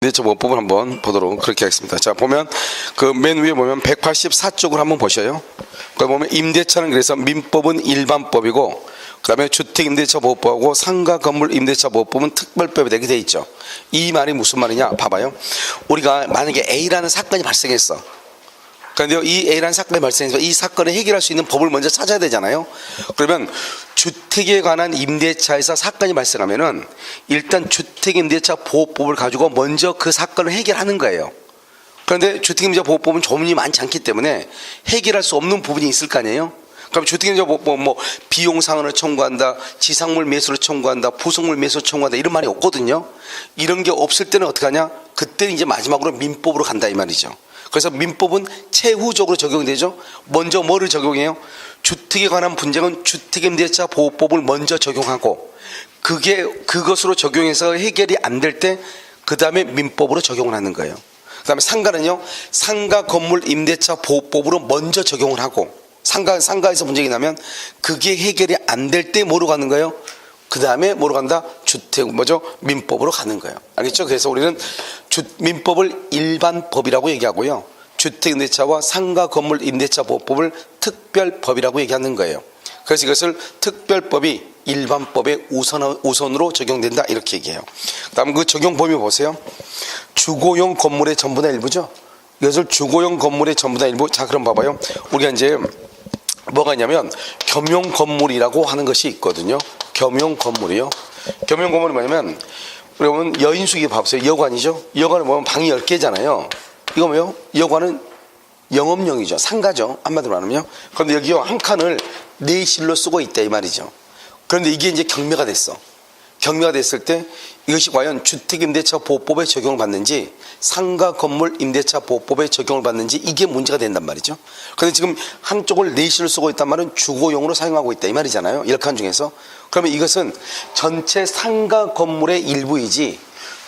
임대차 보호법을 한번 보도록 그렇게 하겠습니다. 자, 보면 그 맨 위에 보면 184쪽을 한번 보셔요. 거기 보면 임대차는 그래서 민법은 일반법이고 그다음에 주택임대차 보호법하고 상가 건물 임대차 보호법은 특별법이 되게 돼 있죠. 이 말이 무슨 말이냐 봐봐요. 우리가 만약에 A라는 사건이 발생했어. 그런데 이 A라는 사건이 발생해서 이 사건을 해결할 수 있는 법을 먼저 찾아야 되잖아요. 그러면 주택에 관한 임대차에서 사건이 발생하면은 일단 주택임대차 보호법을 가지고 먼저 그 사건을 해결하는 거예요. 그런데 주택임대차 보호법은 조문이 많지 않기 때문에 해결할 수 없는 부분이 있을 거 아니에요. 그럼 주택임대차 보호법 뭐 비용상환을 청구한다, 지상물 매수를 청구한다, 부속물 매수를 청구한다 이런 말이 없거든요. 이런 게 없을 때는 어떻게 하냐? 그때는 이제 마지막으로 민법으로 간다 이 말이죠. 그래서 민법은 최후적으로 적용되죠. 먼저 뭐를 적용해요? 주택에 관한 분쟁은 주택임대차 보호법을 먼저 적용하고 그것으로 적용해서 해결이 안 될 때 그 다음에 민법으로 적용을 하는 거예요. 그 다음에 상가는요, 상가 건물 임대차 보호법으로 먼저 적용을 하고 상가에서 문제가 나면 그게 해결이 안 될 때 뭐로 가는 거예요? 그 다음에 뭐로 간다? 민법으로 가는 거예요. 알겠죠? 그래서 우리는 민법을 일반법이라고 얘기하고요. 주택임대차와 상가 건물 임대차 보호법을 특별법이라고 얘기하는 거예요. 그래서 이것을 특별법이 일반법의 우선으로 적용된다 이렇게 얘기해요. 다음 그 적용 범위 보세요. 주거용 건물의 전부나 일부죠. 이것을 주거용 건물의 전부나 일부. 자, 그럼 봐봐요. 우리가 이제 뭐가 있냐면 겸용 건물이라고 하는 것이 있거든요. 겸용 건물이요. 겸용 건물이 뭐냐면 우리가 보면 여인숙이 봐보세요. 여관이죠. 여관을 보면 방이 10개잖아요. 이거 뭐요? 여관은 영업용이죠. 상가죠. 한마디로 말하면요. 그런데 여기요 한 칸을 내실로 쓰고 있다 이 말이죠. 그런데 이게 이제 경매가 됐어. 경매가 됐을 때 이것이 과연 주택임대차 보호법에 적용을 받는지 상가 건물 임대차 보호법에 적용을 받는지 이게 문제가 된단 말이죠. 그런데 지금 한쪽을 내실로 쓰고 있단 말은 주거용으로 사용하고 있다 이 말이잖아요. 10칸 중에서. 그러면 이것은 전체 상가 건물의 일부이지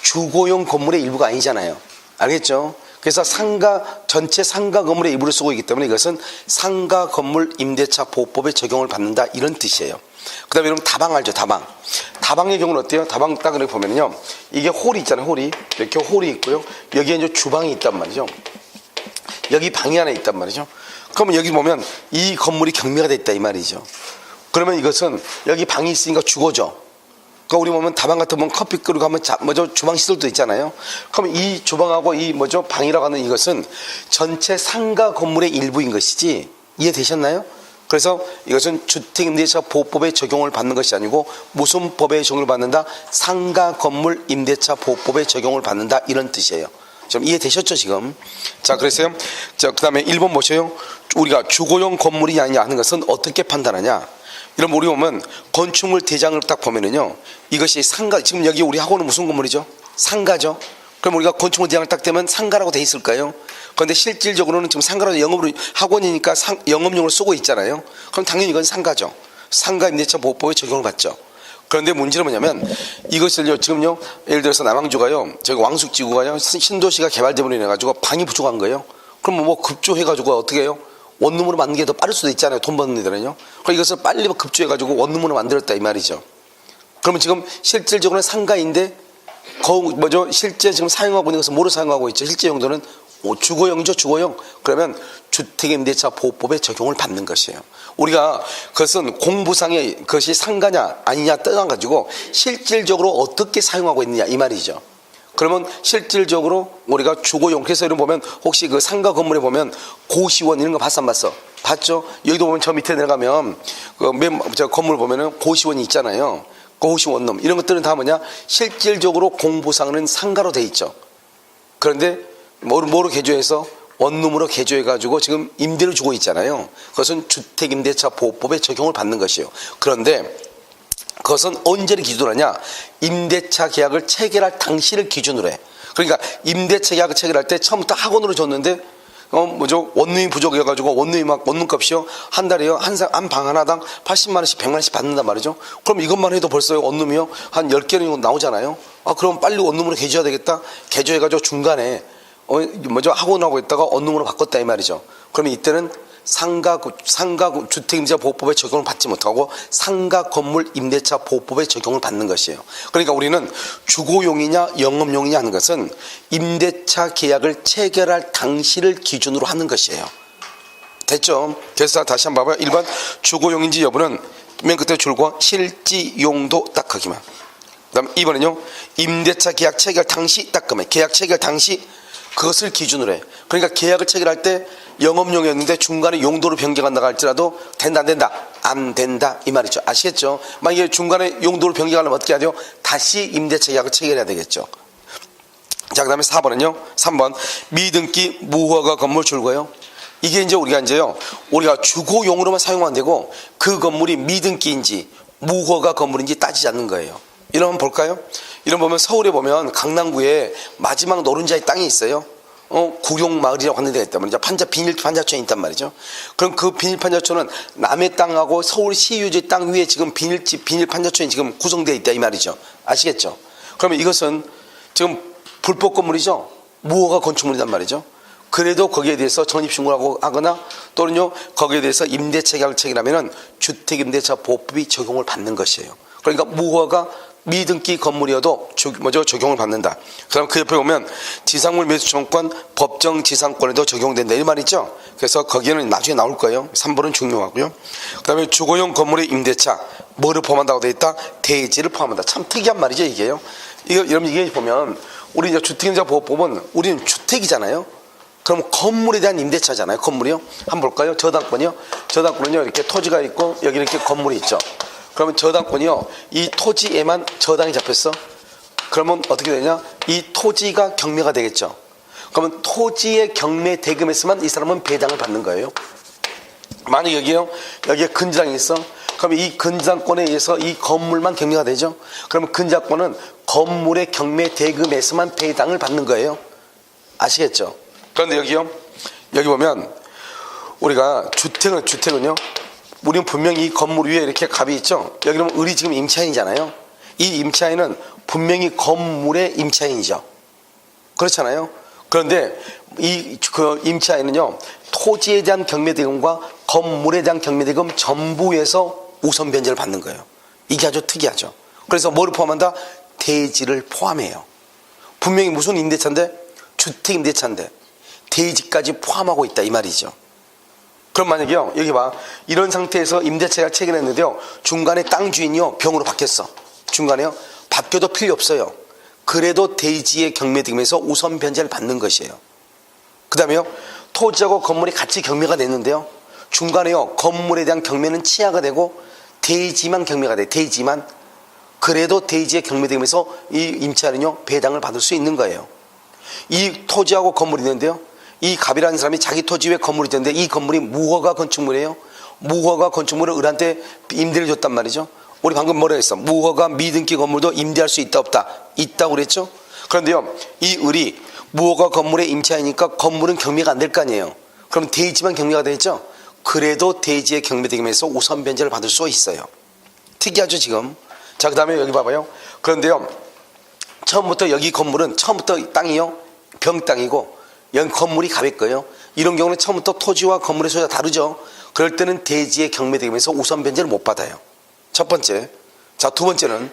주거용 건물의 일부가 아니잖아요. 알겠죠? 그래서 전체 상가 건물의 일부를 쓰고 있기 때문에 이것은 상가 건물 임대차 보호법에 적용을 받는다 이런 뜻이에요. 그 다음에 여러분 다방 알죠? 다방의 경우는 어때요? 다방 딱 이렇게 보면요. 이게 홀이 있잖아요. 홀이. 이렇게 홀이 있고요. 여기에 이제 주방이 있단 말이죠. 여기 방이 하나 있단 말이죠. 그러면 여기 보면 이 건물이 경매가 됐다 이 말이죠. 그러면 이것은 여기 방이 있으니까 주거죠. 그러니까 우리 보면 다방 같은 건 커피 끓이고 하면 주방 시설도 있잖아요. 그럼 이 주방하고 이 방이라고 하는 이것은 전체 상가 건물의 일부인 것이지 이해되셨나요? 그래서 이것은 주택임대차 보호법에 적용을 받는 것이 아니고 무슨 법에 적용을 받는다? 상가 건물 임대차 보호법에 적용을 받는다 이런 뜻이에요. 좀 이해되셨죠 지금? 자, 그래서요. 자, 그 다음에 1번 보세요. 우리가 주거용 건물이 아니냐 하는 것은 어떻게 판단하냐? 이런 우리 보면 건축물 대장을 딱 보면은요. 이것이 상가, 지금 여기 우리 학원은 무슨 건물이죠? 상가죠. 그럼 우리가 건축물 대장을 딱 대면 상가라고 돼 있을까요? 그런데 실질적으로는 지금 상가라고 영업으로 학원이니까 영업용으로 쓰고 있잖아요. 그럼 당연히 이건 상가죠. 상가 임대차 보호법에 적용을 받죠. 그런데 문제는 뭐냐면 이것을요 지금요 예를 들어서 남항주가요 저기 왕숙지구가요 신도시가 개발되므로 인해 가지고 방이 부족한 거예요. 그럼 뭐 급조해 가지고 어떻게 해요? 원룸으로 만드는 게 더 빠를 수도 있잖아요. 돈 버는 데는요. 그럼 이것을 빨리 급조해 가지고 원룸으로 만들었다 이 말이죠. 그러면 지금 실질적으로는 상가인데 실제 지금 사용하고 있는 것은 뭐로 사용하고 있죠? 실제 용도는 주거용이죠. 주거용. 그러면 주택임대차 보호법에 적용을 받는 것이에요. 우리가 그것은 공부상의 그것이 상가냐 아니냐 떠나가지고 실질적으로 어떻게 사용하고 있느냐 이 말이죠. 그러면 실질적으로 우리가 주거용, 그래서 이런 보면 혹시 그 상가 건물에 보면 고시원 이런 거 봤어 안 봤어? 봤죠? 여기도 보면 저 밑에 내려가면 저 건물 보면은 고시원이 있잖아요. 고시원룸 이런 것들은 다 뭐냐? 실질적으로 공부상은 상가로 돼 있죠. 그런데 뭐로 개조해서 원룸으로 개조해가지고 지금 임대를 주고 있잖아요. 그것은 주택임대차 보호법에 적용을 받는 것이에요. 그런데 그것은 언제를 기준으로 하냐? 임대차 계약을 체결할 당시를 기준으로 해. 그러니까 임대차 계약을 체결할 때 처음부터 학원으로 줬는데 원룸이 부족해가지고 원룸값이요 한 달에요 한 방 하나당 80만 원씩 100만 원씩 받는단 말이죠. 그럼 이것만 해도 벌써 원룸이요 한 10개는 나오잖아요. 그럼 빨리 원룸으로 개조해야 되겠다. 개조해가지고 중간에 학원하고 있다가 원룸으로 바꿨다 이 말이죠. 그러면 이때는 상가 주택임대차 보호법에 적용을 받지 못하고 상가 건물 임대차 보호법에 적용을 받는 것이에요. 그러니까 우리는 주거용이냐 영업용이냐 하는 것은 임대차 계약을 체결할 당시를 기준으로 하는 것이에요. 됐죠? 그래서 다시 한번 봐봐요. 1번 주거용인지 여부는 맨 끝에 줄과 실지용도 딱 거기만. 그 다음 2번은요. 임대차 계약 체결 당시 딱 그만. 계약 체결 당시 그것을 기준으로 해. 그러니까 계약을 체결할 때 영업용이었는데 중간에 용도로 변경한다고 할지라도 된다 안 된다? 안 된다 이 말이죠. 아시겠죠? 만약에 중간에 용도로 변경하려면 어떻게 하죠? 다시 임대차 계약을 체결해야 되겠죠. 자, 그 다음에 4번은요. 3번 미등기 무허가 건물 줄거요. 이게 이제 우리가 주거용으로만 사용하면 되고 그 건물이 미등기인지 무허가 건물인지 따지지 않는 거예요. 이런 번 볼까요? 이런 보면 서울에 보면 강남구에 마지막 노른자의 땅이 있어요. 구룡마을이라고 하는 데가 있단 말이죠. 비닐 판자촌이 있단 말이죠. 그럼 그 비닐 판자촌은 남의 땅하고 서울시유지 땅 위에 지금 비닐 판자촌이 지금 구성되어 있다 이 말이죠. 아시겠죠? 그러면 이것은 지금 불법 건물이죠. 무허가 건축물이란 말이죠. 그래도 거기에 대해서 전입신고를 하거나 또는요 거기에 대해서 임대차 계약을 체결하면은 주택임대차 보호법이 적용을 받는 것이에요. 그러니까 무허가 미등기 건물이어도 적용을 받는다. 그럼 그 옆에 보면 지상물 매수청권 법정 지상권에도 적용된다 이 말이죠. 그래서 거기에는 나중에 나올 거예요. 3번은 중요하고요. 그 다음에 주거용 건물의 임대차 뭐를 포함한다고 되어 있다? 대지를 포함한다. 참 특이한 말이죠 이게요. 여러분 이게 보면 우리 이제 주택임대차 보호법은 우리는 주택이잖아요. 그럼 건물에 대한 임대차잖아요. 건물이요. 한번 볼까요? 저당권이요. 저당권은요 이렇게 토지가 있고 여기 이렇게 건물이 있죠. 그러면 저당권이요. 이 토지에만 저당이 잡혔어. 그러면 어떻게 되냐? 이 토지가 경매가 되겠죠. 그러면 토지의 경매 대금에서만 이 사람은 배당을 받는 거예요. 만약 여기에 근저당이 있어. 그러면 이 근저당권에 의해서 이 건물만 경매가 되죠. 그러면 근저당권은 건물의 경매 대금에서만 배당을 받는 거예요. 아시겠죠? 그런데 여기 보면 우리가 주택은요. 우리는 분명히 이 건물 위에 이렇게 갑이 있죠. 여기는 을이 지금 임차인이잖아요. 이 임차인은 분명히 건물의 임차인이죠. 그렇잖아요. 그런데 그 임차인은요 토지에 대한 경매대금과 건물에 대한 경매대금 전부에서 우선 변제를 받는 거예요. 이게 아주 특이하죠. 그래서 뭐를 포함한다? 대지를 포함해요. 분명히 무슨 임대차인데? 주택임대차인데 대지까지 포함하고 있다 이 말이죠. 그럼 만약에요 여기 봐 이런 상태에서 임대차가 체결했는데요 중간에 땅 주인이요 병으로 바뀌었어. 중간에요 바뀌어도 필요 없어요. 그래도 대지의 경매대금에서 우선 변제를 받는 것이에요. 그 다음에요 토지하고 건물이 같이 경매가 됐는데요 중간에요 건물에 대한 경매는 취하가 되고 대지만 경매가 돼. 대지만. 그래도 대지의 경매대금에서 이 임차인은요 배당을 받을 수 있는 거예요. 이 토지하고 건물이 있는데요 이 갑이라는 사람이 자기 토지 위에 건물이 있는데 이 건물이 무허가 건축물이에요. 무허가 건축물을 을한테 임대를 줬단 말이죠. 우리 방금 뭐라 했어? 무허가 미등기 건물도 임대할 수 있다 없다? 있다고 그랬죠. 그런데요 이 을이 무허가 건물의 임차이니까 건물은 경매가 안 될 거 아니에요. 그럼 대지만 경매가 되겠죠. 그래도 대지의 경매대금에서 우선 변제를 받을 수 있어요. 특이하죠 지금. 자, 그 다음에 여기 봐봐요. 그런데요 처음부터 여기 건물은 처음부터 땅이요 병땅이고 여기 건물이 갑일 거예요. 이런 경우는 처음부터 토지와 건물의 소유가 다르죠. 그럴 때는 대지의 경매대금에서 우선 변제를 못 받아요. 첫 번째. 자, 두 번째는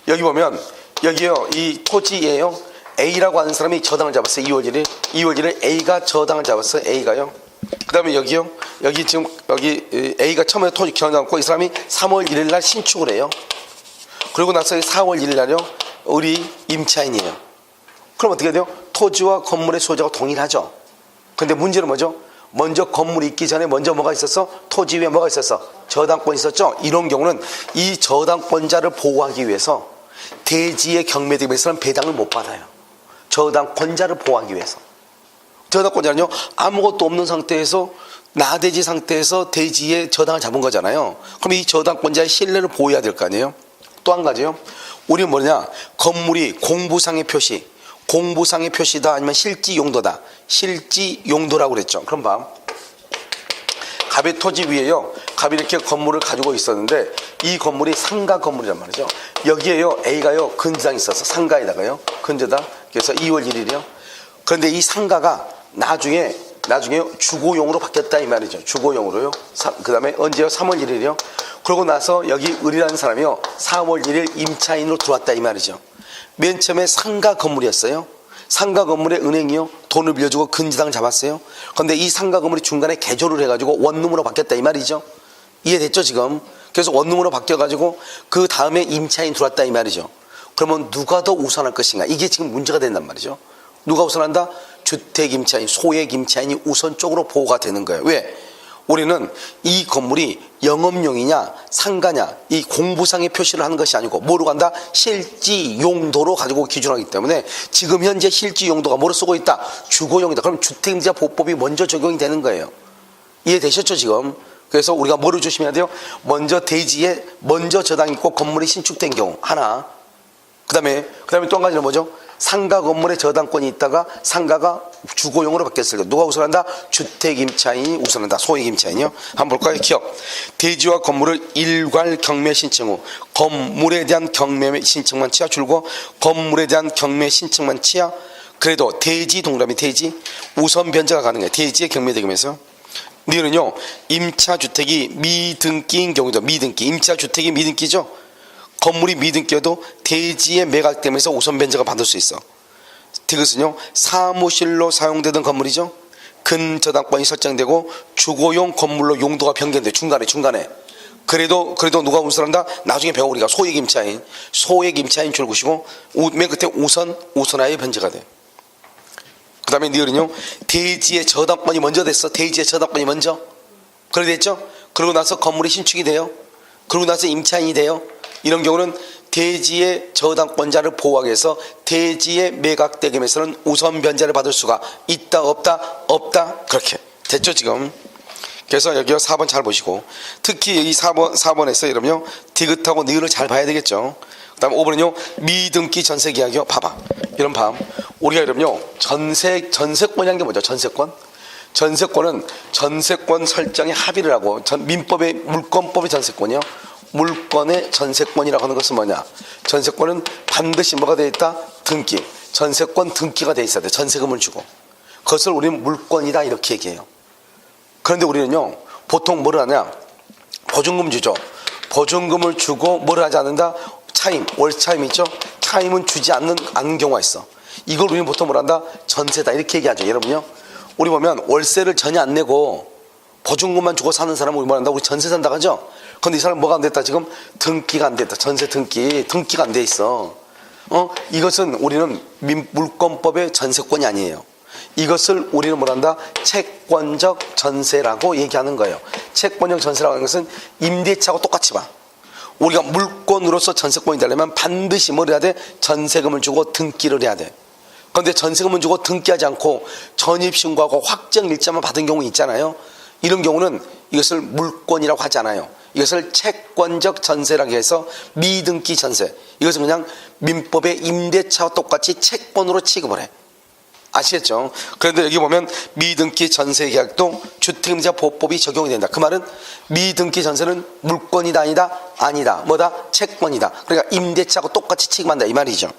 여기 보면 여기요 이 토지예요. A라고 하는 사람이 저당을 잡았어요. 2월 1일 A가 저당을 잡았어요. A가요. 그 다음에 여기요 여기 지금 여기 A가 처음에 토지 경을 이 사람이 3월 1일 날 신축을 해요. 그리고 나서 4월 1일 날요 을이 임차인이에요. 그럼 어떻게 돼요? 토지와 건물의 소유자가 동일하죠. 근데 문제는 뭐죠? 먼저 건물이 있기 전에 먼저 뭐가 있었어? 토지 위에 뭐가 있었어? 저당권이 있었죠. 이런 경우는 이 저당권자를 보호하기 위해서 대지의 경매대금에서는 배당을 못 받아요. 저당권자를 보호하기 위해서. 저당권자는요 아무것도 없는 상태에서 나대지 상태에서 대지의 저당을 잡은 거잖아요. 그럼 이 저당권자의 신뢰를 보호해야 될 거 아니에요. 또 한 가지요. 우리는 뭐냐? 건물이 공부상의 표시다 아니면 실지용도다. 실지용도라고 그랬죠. 그럼 봐. 갑의 토지 위에요 갑이 이렇게 건물을 가지고 있었는데 이 건물이 상가 건물이란 말이죠. 여기에요 A가요 근저당이 있어서 상가에다가요 근저당. 그래서 2월 1일이요. 그런데 이 상가가 나중에 나중에 주거용으로 바뀌었다 이 말이죠. 주거용으로요. 그 다음에 언제요? 3월 1일이요. 그러고 나서 여기 을이라는 사람이요 4월 1일 임차인으로 들어왔다 이 말이죠. 맨 처음에 상가 건물이었어요. 상가 건물에 은행이요 돈을 빌려주고 근저당을 잡았어요. 그런데 이 상가 건물이 중간에 개조를 해가지고 원룸으로 바뀌었다 이 말이죠. 이해됐죠 지금? 그래서 원룸으로 바뀌어가지고 그 다음에 임차인 들어왔다 이 말이죠. 그러면 누가 더 우선할 것인가? 이게 지금 문제가 된단 말이죠. 누가 우선한다? 주택 임차인, 소액 임차인이 우선적으로 보호가 되는 거예요. 왜? 우리는 이 건물이 영업용이냐 상가냐 이 공부상의 표시를 하는 것이 아니고 뭐로 간다? 실지 용도로 가지고 기준하기 때문에 지금 현재 실지 용도가 뭐로 쓰고 있다? 주거용이다. 그럼 주택임대차 보호법이 먼저 적용이 되는 거예요. 이해되셨죠 지금? 그래서 우리가 뭐를 조심해야 돼요? 먼저 대지에 먼저 저당 있고 건물이 신축된 경우 하나. 그 다음에 또 한 가지는 뭐죠? 상가 건물에 저당권이 있다가 상가가 주거용으로 바뀌었을 때 누가 우선한다? 주택임차인이 우선한다. 소액임차인이요. 한번 볼까요? 기억. 대지와 건물을 일괄 경매 신청 후 건물에 대한 경매 신청만 취하 줄고 건물에 대한 경매 신청만 취하 그래도 대지 동그라미 대지 우선 변제가 가능해요. 대지의 경매대금에서. 니은요 임차주택이 미등기인 경우도 미등기 임차주택이 미등기죠. 건물이 미등기여도 대지의 매각되면서 우선 변제가 받을 수 있어. 이것은요 사무실로 사용되던 건물이죠. 근저당권이 설정되고 주거용 건물로 용도가 변경돼 중간에 그래도 누가 우선한다? 나중에 배워 우리가 소액임차인 줄 것이고 맨 끝에 우선하에 변제가 돼. 그 다음에 니은요 대지의 저당권이 먼저 됐어. 대지의 저당권이 먼저 그래 됐죠. 그러고 나서 건물이 신축이 돼요. 그러고 나서 임차인이 돼요. 이런 경우는 대지의 저당권자를 보호하기 위해서 대지의 매각대금에서는 우선 변제를 받을 수가 있다 없다 그렇게 됐죠 지금. 그래서 여기 4번 잘 보시고 특히 이 4번에서 이러면요 디귿하고 니은을 잘 봐야 되겠죠. 그 다음에 5번은요 미등기 전세계약이요. 봐봐 이런 우리가 이러면요 전세권이라는 게 뭐죠? 전세권은 전세권 설정에 합의를 하고 민법의 물권법의 전세권이요. 물권의 전세권이라고 하는 것은 뭐냐? 전세권은 반드시 뭐가 되어 있다? 등기. 전세권 등기가 되어 있어야 돼. 전세금을 주고. 그것을 우리는 물권이다 이렇게 얘기해요. 그런데 우리는요 보통 뭐를 하냐? 보증금 주죠. 보증금을 주고 뭐를 하지 않는다? 월차임 있죠? 차임은 주지 않는 경우가 있어. 이걸 우리는 보통 뭐라 한다? 전세다 이렇게 얘기하죠. 여러분요 우리 보면 월세를 전혀 안 내고 보증금만 주고 사는 사람은 우리 뭐라 한다? 우리 전세 산다고 하죠? 근데 이 사람 뭐가 안 됐다? 지금 등기가 안 됐다. 전세 등기가 안 돼 있어. 이것은 우리는 물권법의 전세권이 아니에요. 이것을 우리는 뭐라 한다? 채권적 전세라고 얘기하는 거예요. 채권적 전세라고 하는 것은 임대차하고 똑같이 봐. 우리가 물권으로서 전세권이 되려면 반드시 뭘 해야 돼? 전세금을 주고 등기를 해야 돼. 그런데 전세금을 주고 등기하지 않고 전입신고하고 확정일자만 받은 경우 있잖아요. 이런 경우는 이것을 물권이라고 하지 않아요. 이것을 채권적 전세라고 해서 미등기 전세. 이것은 그냥 민법의 임대차와 똑같이 채권으로 취급을 해. 아시겠죠? 그런데 여기 보면 미등기 전세 계약도 주택임대차 보호법이 적용이 된다. 그 말은 미등기 전세는 물권이다 아니다. 뭐다? 채권이다. 그러니까 임대차하고 똑같이 취급한다 이 말이죠.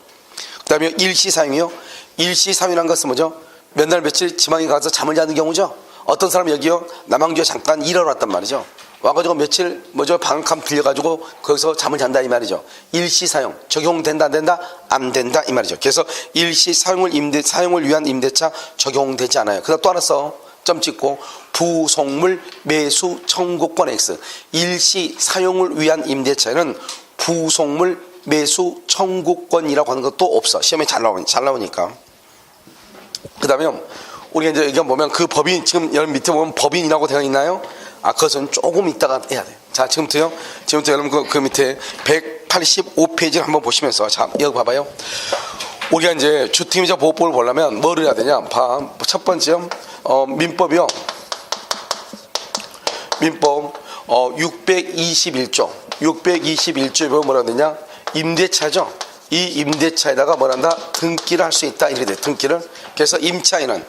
그 다음에 일시사용이요. 일시사용이라는 것은 뭐죠? 몇 날 며칠 지방에 가서 잠을 자는 경우죠. 어떤 사람이 여기요 남양주에 잠깐 일하러 왔단 말이죠. 와가지고 며칠 방학함 빌려가지고 거기서 잠을 잔다 이 말이죠. 일시사용 적용된다 안 된다? 안 된다 이 말이죠. 그래서 일시사용을 위한 임대차 적용되지 않아요. 그다음 또 하나 써. 점 찍고 부속물 매수 청구권 X. 일시사용을 위한 임대차에는 부속물 매수 청구권이라고 하는 것도 없어. 시험에 잘 나오니까. 그 다음에 우리가 이제 여기 보면 그 법인 지금 여러분 밑에 보면 법인이라고 되어 있나요? 그것은 조금 이따가 해야 돼. 자, 지금부터 여러분 그 밑에 185페이지를 한번 보시면서 자, 여기 봐봐요. 우리가 이제 주택임대차 보호법을 보려면 뭐를 해야 되냐? 첫 번째 민법이요. 민법 621조에 보면 뭐라 되냐? 임대차죠. 이 임대차에다가 뭐란다? 등기를 할 수 있다. 이렇게 돼. 등기를. 그래서 임차인은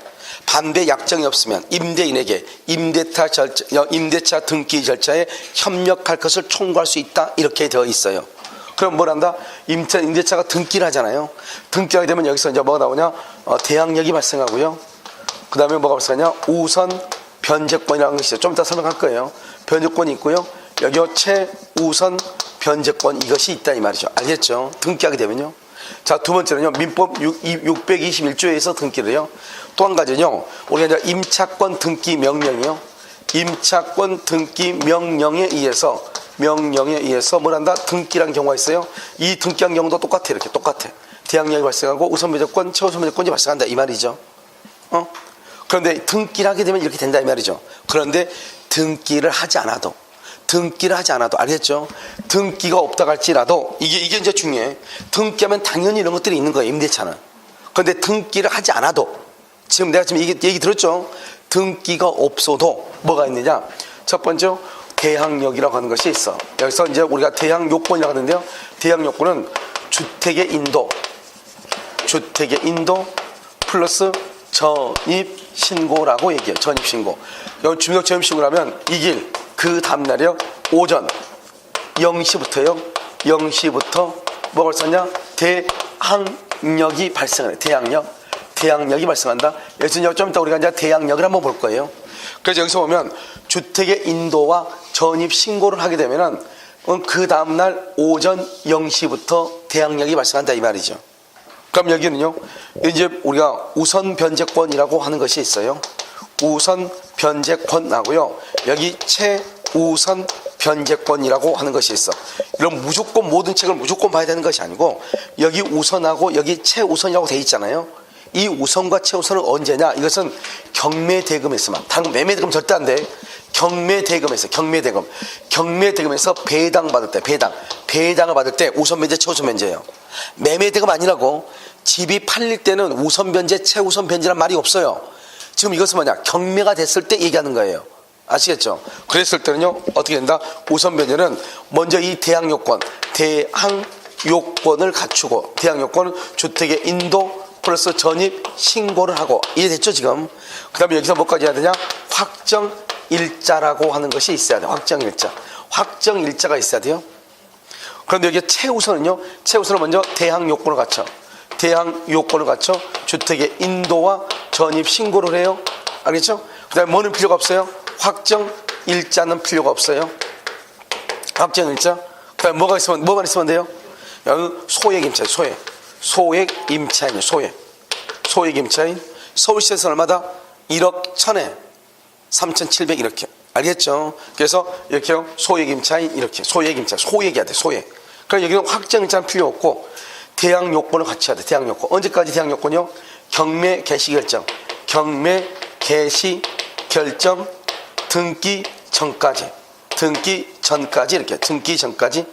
반대 약정이 없으면 임대인에게 임대차 등기 절차에 협력할 것을 청구할 수 있다. 이렇게 되어 있어요. 그럼 뭐란다? 임대차가 등기를 하잖아요. 등기하게 되면 여기서 이제 뭐가 나오냐? 대항력이 발생하고요. 그 다음에 뭐가 발생하냐? 우선 변제권이라는 것이 있어요. 좀 이따 설명할 거예요. 변제권이 있고요. 여기요 최우선 변제권 이것이 있다 이 말이죠. 알겠죠? 등기하게 되면요. 자, 두 번째는요. 민법 621조에서 등기를 해요. 또 한 가지는요. 우리가 이제 임차권 등기 명령이요. 임차권 등기 명령에 의해서 뭐란다? 등기란 경우가 있어요. 이 등기한 경우도 똑같아. 이렇게 똑같아. 대항력이 발생하고 우선 변제권, 최우선 변제권이 발생한다 이 말이죠. 그런데 등기를 하게 되면 이렇게 된다 이 말이죠. 그런데 등기를 하지 않아도 알겠죠? 등기가 없다 할지라도 이게 이제 중요해. 등기하면 당연히 이런 것들이 있는 거예요. 임대차는. 그런데 등기를 하지 않아도 지금 내가 지금 얘기 들었죠? 등기가 없어도 뭐가 있느냐? 첫 번째 대항력이라고 하는 것이 있어. 여기서 이제 우리가 대항요건이라고 하는데요. 대항요건은 주택의 인도 플러스 전입신고라고 얘기해요. 전입신고. 여기 주민등록 전입신고라면 이 길 그 다음날이요. 오전 0시부터요. 0시부터 뭐가 발생하냐? 대항력이 발생을 해요. 대항력이 발생한다. 여기서 좀 이따 우리가 이제 대항력을 한번 볼 거예요. 그래서 여기서 보면 주택의 인도와 전입신고를 하게 되면은 그 다음날 오전 0시부터 대항력이 발생한다 이 말이죠. 그럼 여기는요. 이제 우리가 우선 변제권이라고 하는 것이 있어요. 우선 변제권하고요. 여기 최우선 변제권이라고 하는 것이 있어. 이런 무조건 모든 책을 무조건 봐야 되는 것이 아니고 여기 우선하고 여기 최우선이라고 돼 있잖아요. 이 우선과 최우선은 언제냐? 이것은 경매대금에서만. 다른 매매대금 절대 안 돼. 경매대금에서 경매대금에서 배당 받을 때 배당을 받을 때 우선 변제 최우선 변제예요. 매매대금 아니라고. 집이 팔릴 때는 우선 변제 최우선 변제란 말이 없어요. 지금 이것은 뭐냐? 경매가 됐을 때 얘기하는 거예요. 아시겠죠? 그랬을 때는요. 어떻게 된다? 우선 변제는 먼저 이 대항요건을 갖추고 대항요건은 주택의 인도 플러스 전입 신고를 하고 이해됐죠 지금? 그 다음에 여기서 뭐까지 해야 되냐? 확정일자라고 하는 것이 있어야 돼요. 확정일자가 있어야 돼요. 그런데 여기 최우선은요. 최우선은 먼저 대항요건을 갖춰 주택의 인도와 전입 신고를 해요. 알겠죠? 그 다음에 뭐는 필요가 없어요? 확정일자는 필요가 없어요. 확정일자. 그 다음에 뭐만 있으면 돼요? 여기 소액임차인 소액임차인. 서울시에서 얼마다? 1억 1천에 3,700 이렇게. 알겠죠? 그래서 이렇게요. 소액임차인 이렇게. 소액이야 돼. 소액. 그러니까 여기는 확정일자는 필요 없고 대항요건을 같이 해야 돼. 대항요건. 언제까지 대항요건이요? 경매 개시 결정 등기 전까지 이렇게. 등기 전까지.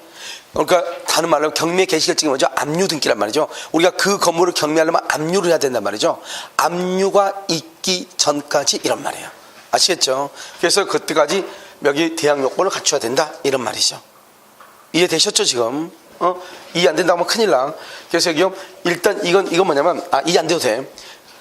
그러니까 다른 말로 경매 개시 결정이 뭐죠? 압류 등기란 말이죠. 우리가 그 건물을 경매하려면 압류를 해야 된단 말이죠. 압류가 있기 전까지 이런 말이에요. 아시겠죠? 그래서 그때까지 여기 대항요건을 갖춰야 된다 이런 말이죠. 이해되셨죠 지금? 이해 안 된다고 하면 큰일 나. 그래서 여기요. 일단 이건 뭐냐면 이해 안 돼도 돼.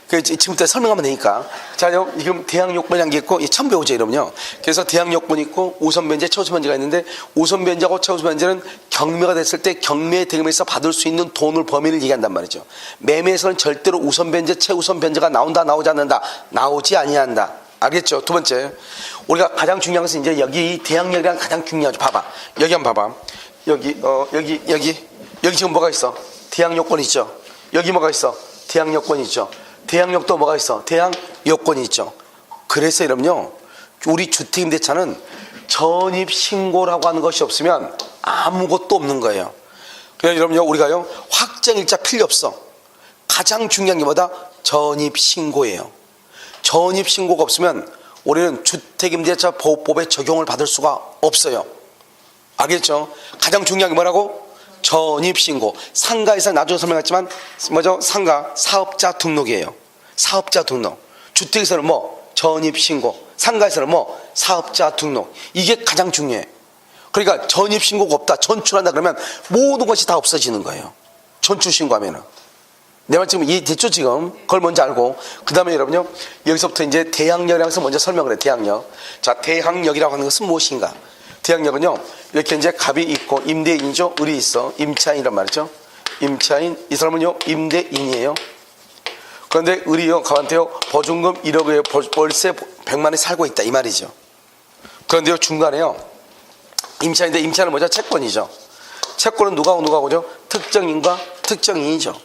지금부터 설명하면 되니까. 자, 지금 대항요건이라는 게 있고, 처음 배우죠, 이러면요. 그래서 대항요건이 있고, 우선 변제, 최우선 변제가 있는데, 우선 변제하고 최우선 변제는 경매가 됐을 때 경매 대금에서 받을 수 있는 돈을 범위를 얘기한단 말이죠. 매매에서는 절대로 우선 변제, 최우선 변제가 나온다, 나오지 않는다, 나오지 아니한다. 알겠죠? 두 번째. 우리가 가장 중요한 것은 이제 여기 대항력이랑 가장 중요하죠. 봐봐. 여기 한번 봐봐. 여기 지금 뭐가 있어? 대항요건이 있죠. 여기 뭐가 있어? 대항요건이 있죠. 대항력도 뭐가 있어? 대항요건이 있죠. 그래서 여러분요, 우리 주택임대차는 전입신고라고 하는 것이 없으면 아무것도 없는 거예요. 그래서 여러분요, 우리가요, 확정일자 필요 없어. 가장 중요한 게 뭐다? 전입신고예요. 전입신고가 없으면 우리는 주택임대차 보호법의 적용을 받을 수가 없어요. 알겠죠? 가장 중요한 게 뭐라고? 전입신고. 상가에서 나중에 설명했지만 뭐죠? 상가 사업자 등록이에요. 사업자 등록. 주택에서는 뭐? 전입신고. 상가에서는 뭐? 사업자 등록. 이게 가장 중요해. 그러니까 전입신고가 없다, 전출한다 그러면 모든 것이 다 없어지는 거예요. 전출신고하면은. 내 말 지금 이해됐죠 지금? 그걸 먼저 알고 그 다음에 여러분요, 여기서부터 이제 대항력이라고 해서 먼저 설명을 해. 대항력. 자, 대항력이라고 하는 것은 무엇인가? 대항력은요, 이렇게 이제 갑이 있고 임대인이죠. 을이 있어. 임차인이란 말이죠. 임차인. 이 사람은요, 임대인이에요. 그런데 을이요 갑한테요 보증금 1억에 월세 100만이 살고 있다 이 말이죠. 그런데요 중간에요 임차인데 임차는 뭐죠? 채권이죠. 채권은 누가 오죠? 특정인과 특정인이죠.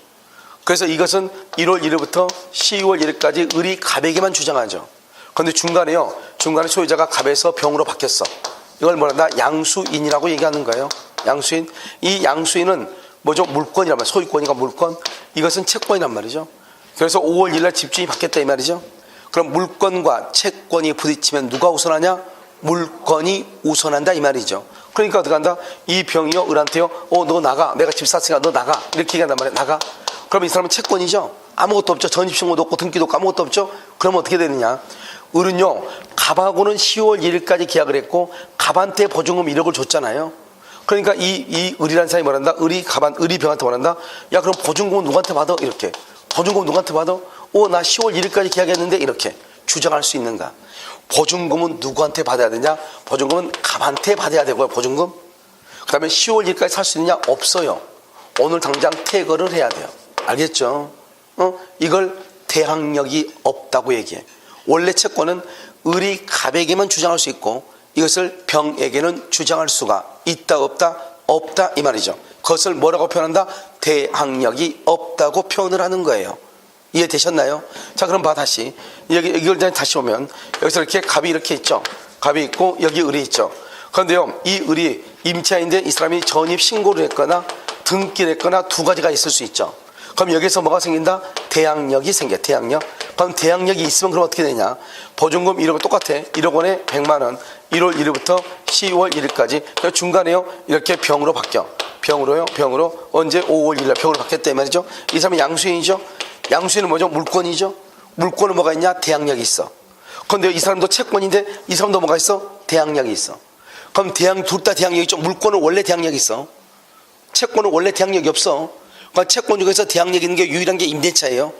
그래서 이것은 1월 1일부터 12월 1일까지 을이 갑에게만 주장하죠. 그런데 중간에 소유자가 갑에서 병으로 바뀌었어. 이걸 뭐란다? 양수인이라고 얘기하는 거예요. 양수인. 이 양수인은 뭐죠? 물권이란 말이에요. 소유권이가 물권. 이것은 채권이란 말이죠. 그래서 5월 1일 날 집주인이 바뀌었다 이 말이죠. 그럼 물권과 채권이 부딪히면 누가 우선하냐? 물권이 우선한다 이 말이죠. 그러니까 어떻게 한다? 이 병이요 을한테요 너 나가. 내가 집 샀으니까 너 나가. 이렇게 얘기한단 말이에요. 나가. 그럼 이 사람은 채권이죠. 아무것도 없죠. 전입신고도 없고 등기도 없고 아무것도 없죠. 그럼 어떻게 되느냐? 을은요 갑하고는 10월 1일까지 계약을 했고 갑한테 보증금 1억을 줬잖아요. 그러니까 이 을이라는 사람이 뭐란다? 을이 병한테 뭐란다? 야 그럼 보증금은 누구한테 받아? 이렇게. 보증금 누구한테 받아? 나 10월 1일까지 계약했는데 이렇게 주장할 수 있는가? 보증금은 누구한테 받아야 되냐? 보증금은 갑한테 받아야 되고요. 보증금. 그 다음에 10월 1일까지 살 수 있느냐? 없어요. 오늘 당장 퇴거를 해야 돼요. 알겠죠? 이걸 대항력이 없다고 얘기해. 원래 채권은 을이 갑에게만 주장할 수 있고 이것을 병에게는 주장할 수가 있다 없다? 없다 이 말이죠. 그것을 뭐라고 표현한다? 대항력이 없다고 표현을 하는 거예요. 이해되셨나요? 자 그럼 봐 다시 이걸 다시 보면 여기서 이렇게 갑이 이렇게 있죠. 갑이 있고 여기 을이 있죠. 그런데요 이 을이 임차인데 이 사람이 전입 신고를 했거나 등기를 했거나 두 가지가 있을 수 있죠. 그럼 여기서 뭐가 생긴다? 대항력이 생겨. 대항력. 그럼 대항력이 있으면 그럼 어떻게 되냐? 보증금 1억 똑같아. 1억 원에 100만 원. 1월 1일부터 10월 1일까지. 중간에요 이렇게 병으로 바뀌어. 병으로 언제? 5월 1일 날 병으로 바뀌었다 이 말이죠. 이 사람이 양수인이죠. 양수인은 뭐죠? 물권이죠. 물권은 뭐가 있냐? 대항력이 있어. 그런데 이 사람도 채권인데 이 사람도 뭐가 있어? 대항력이 있어. 그럼 둘 다 대항력이 있죠. 물권은 원래 대항력이 있어. 채권은 원래 대항력이 없어. 그러니까 채권 중에서 대항력 있는 게 유일한 게 임대차예요.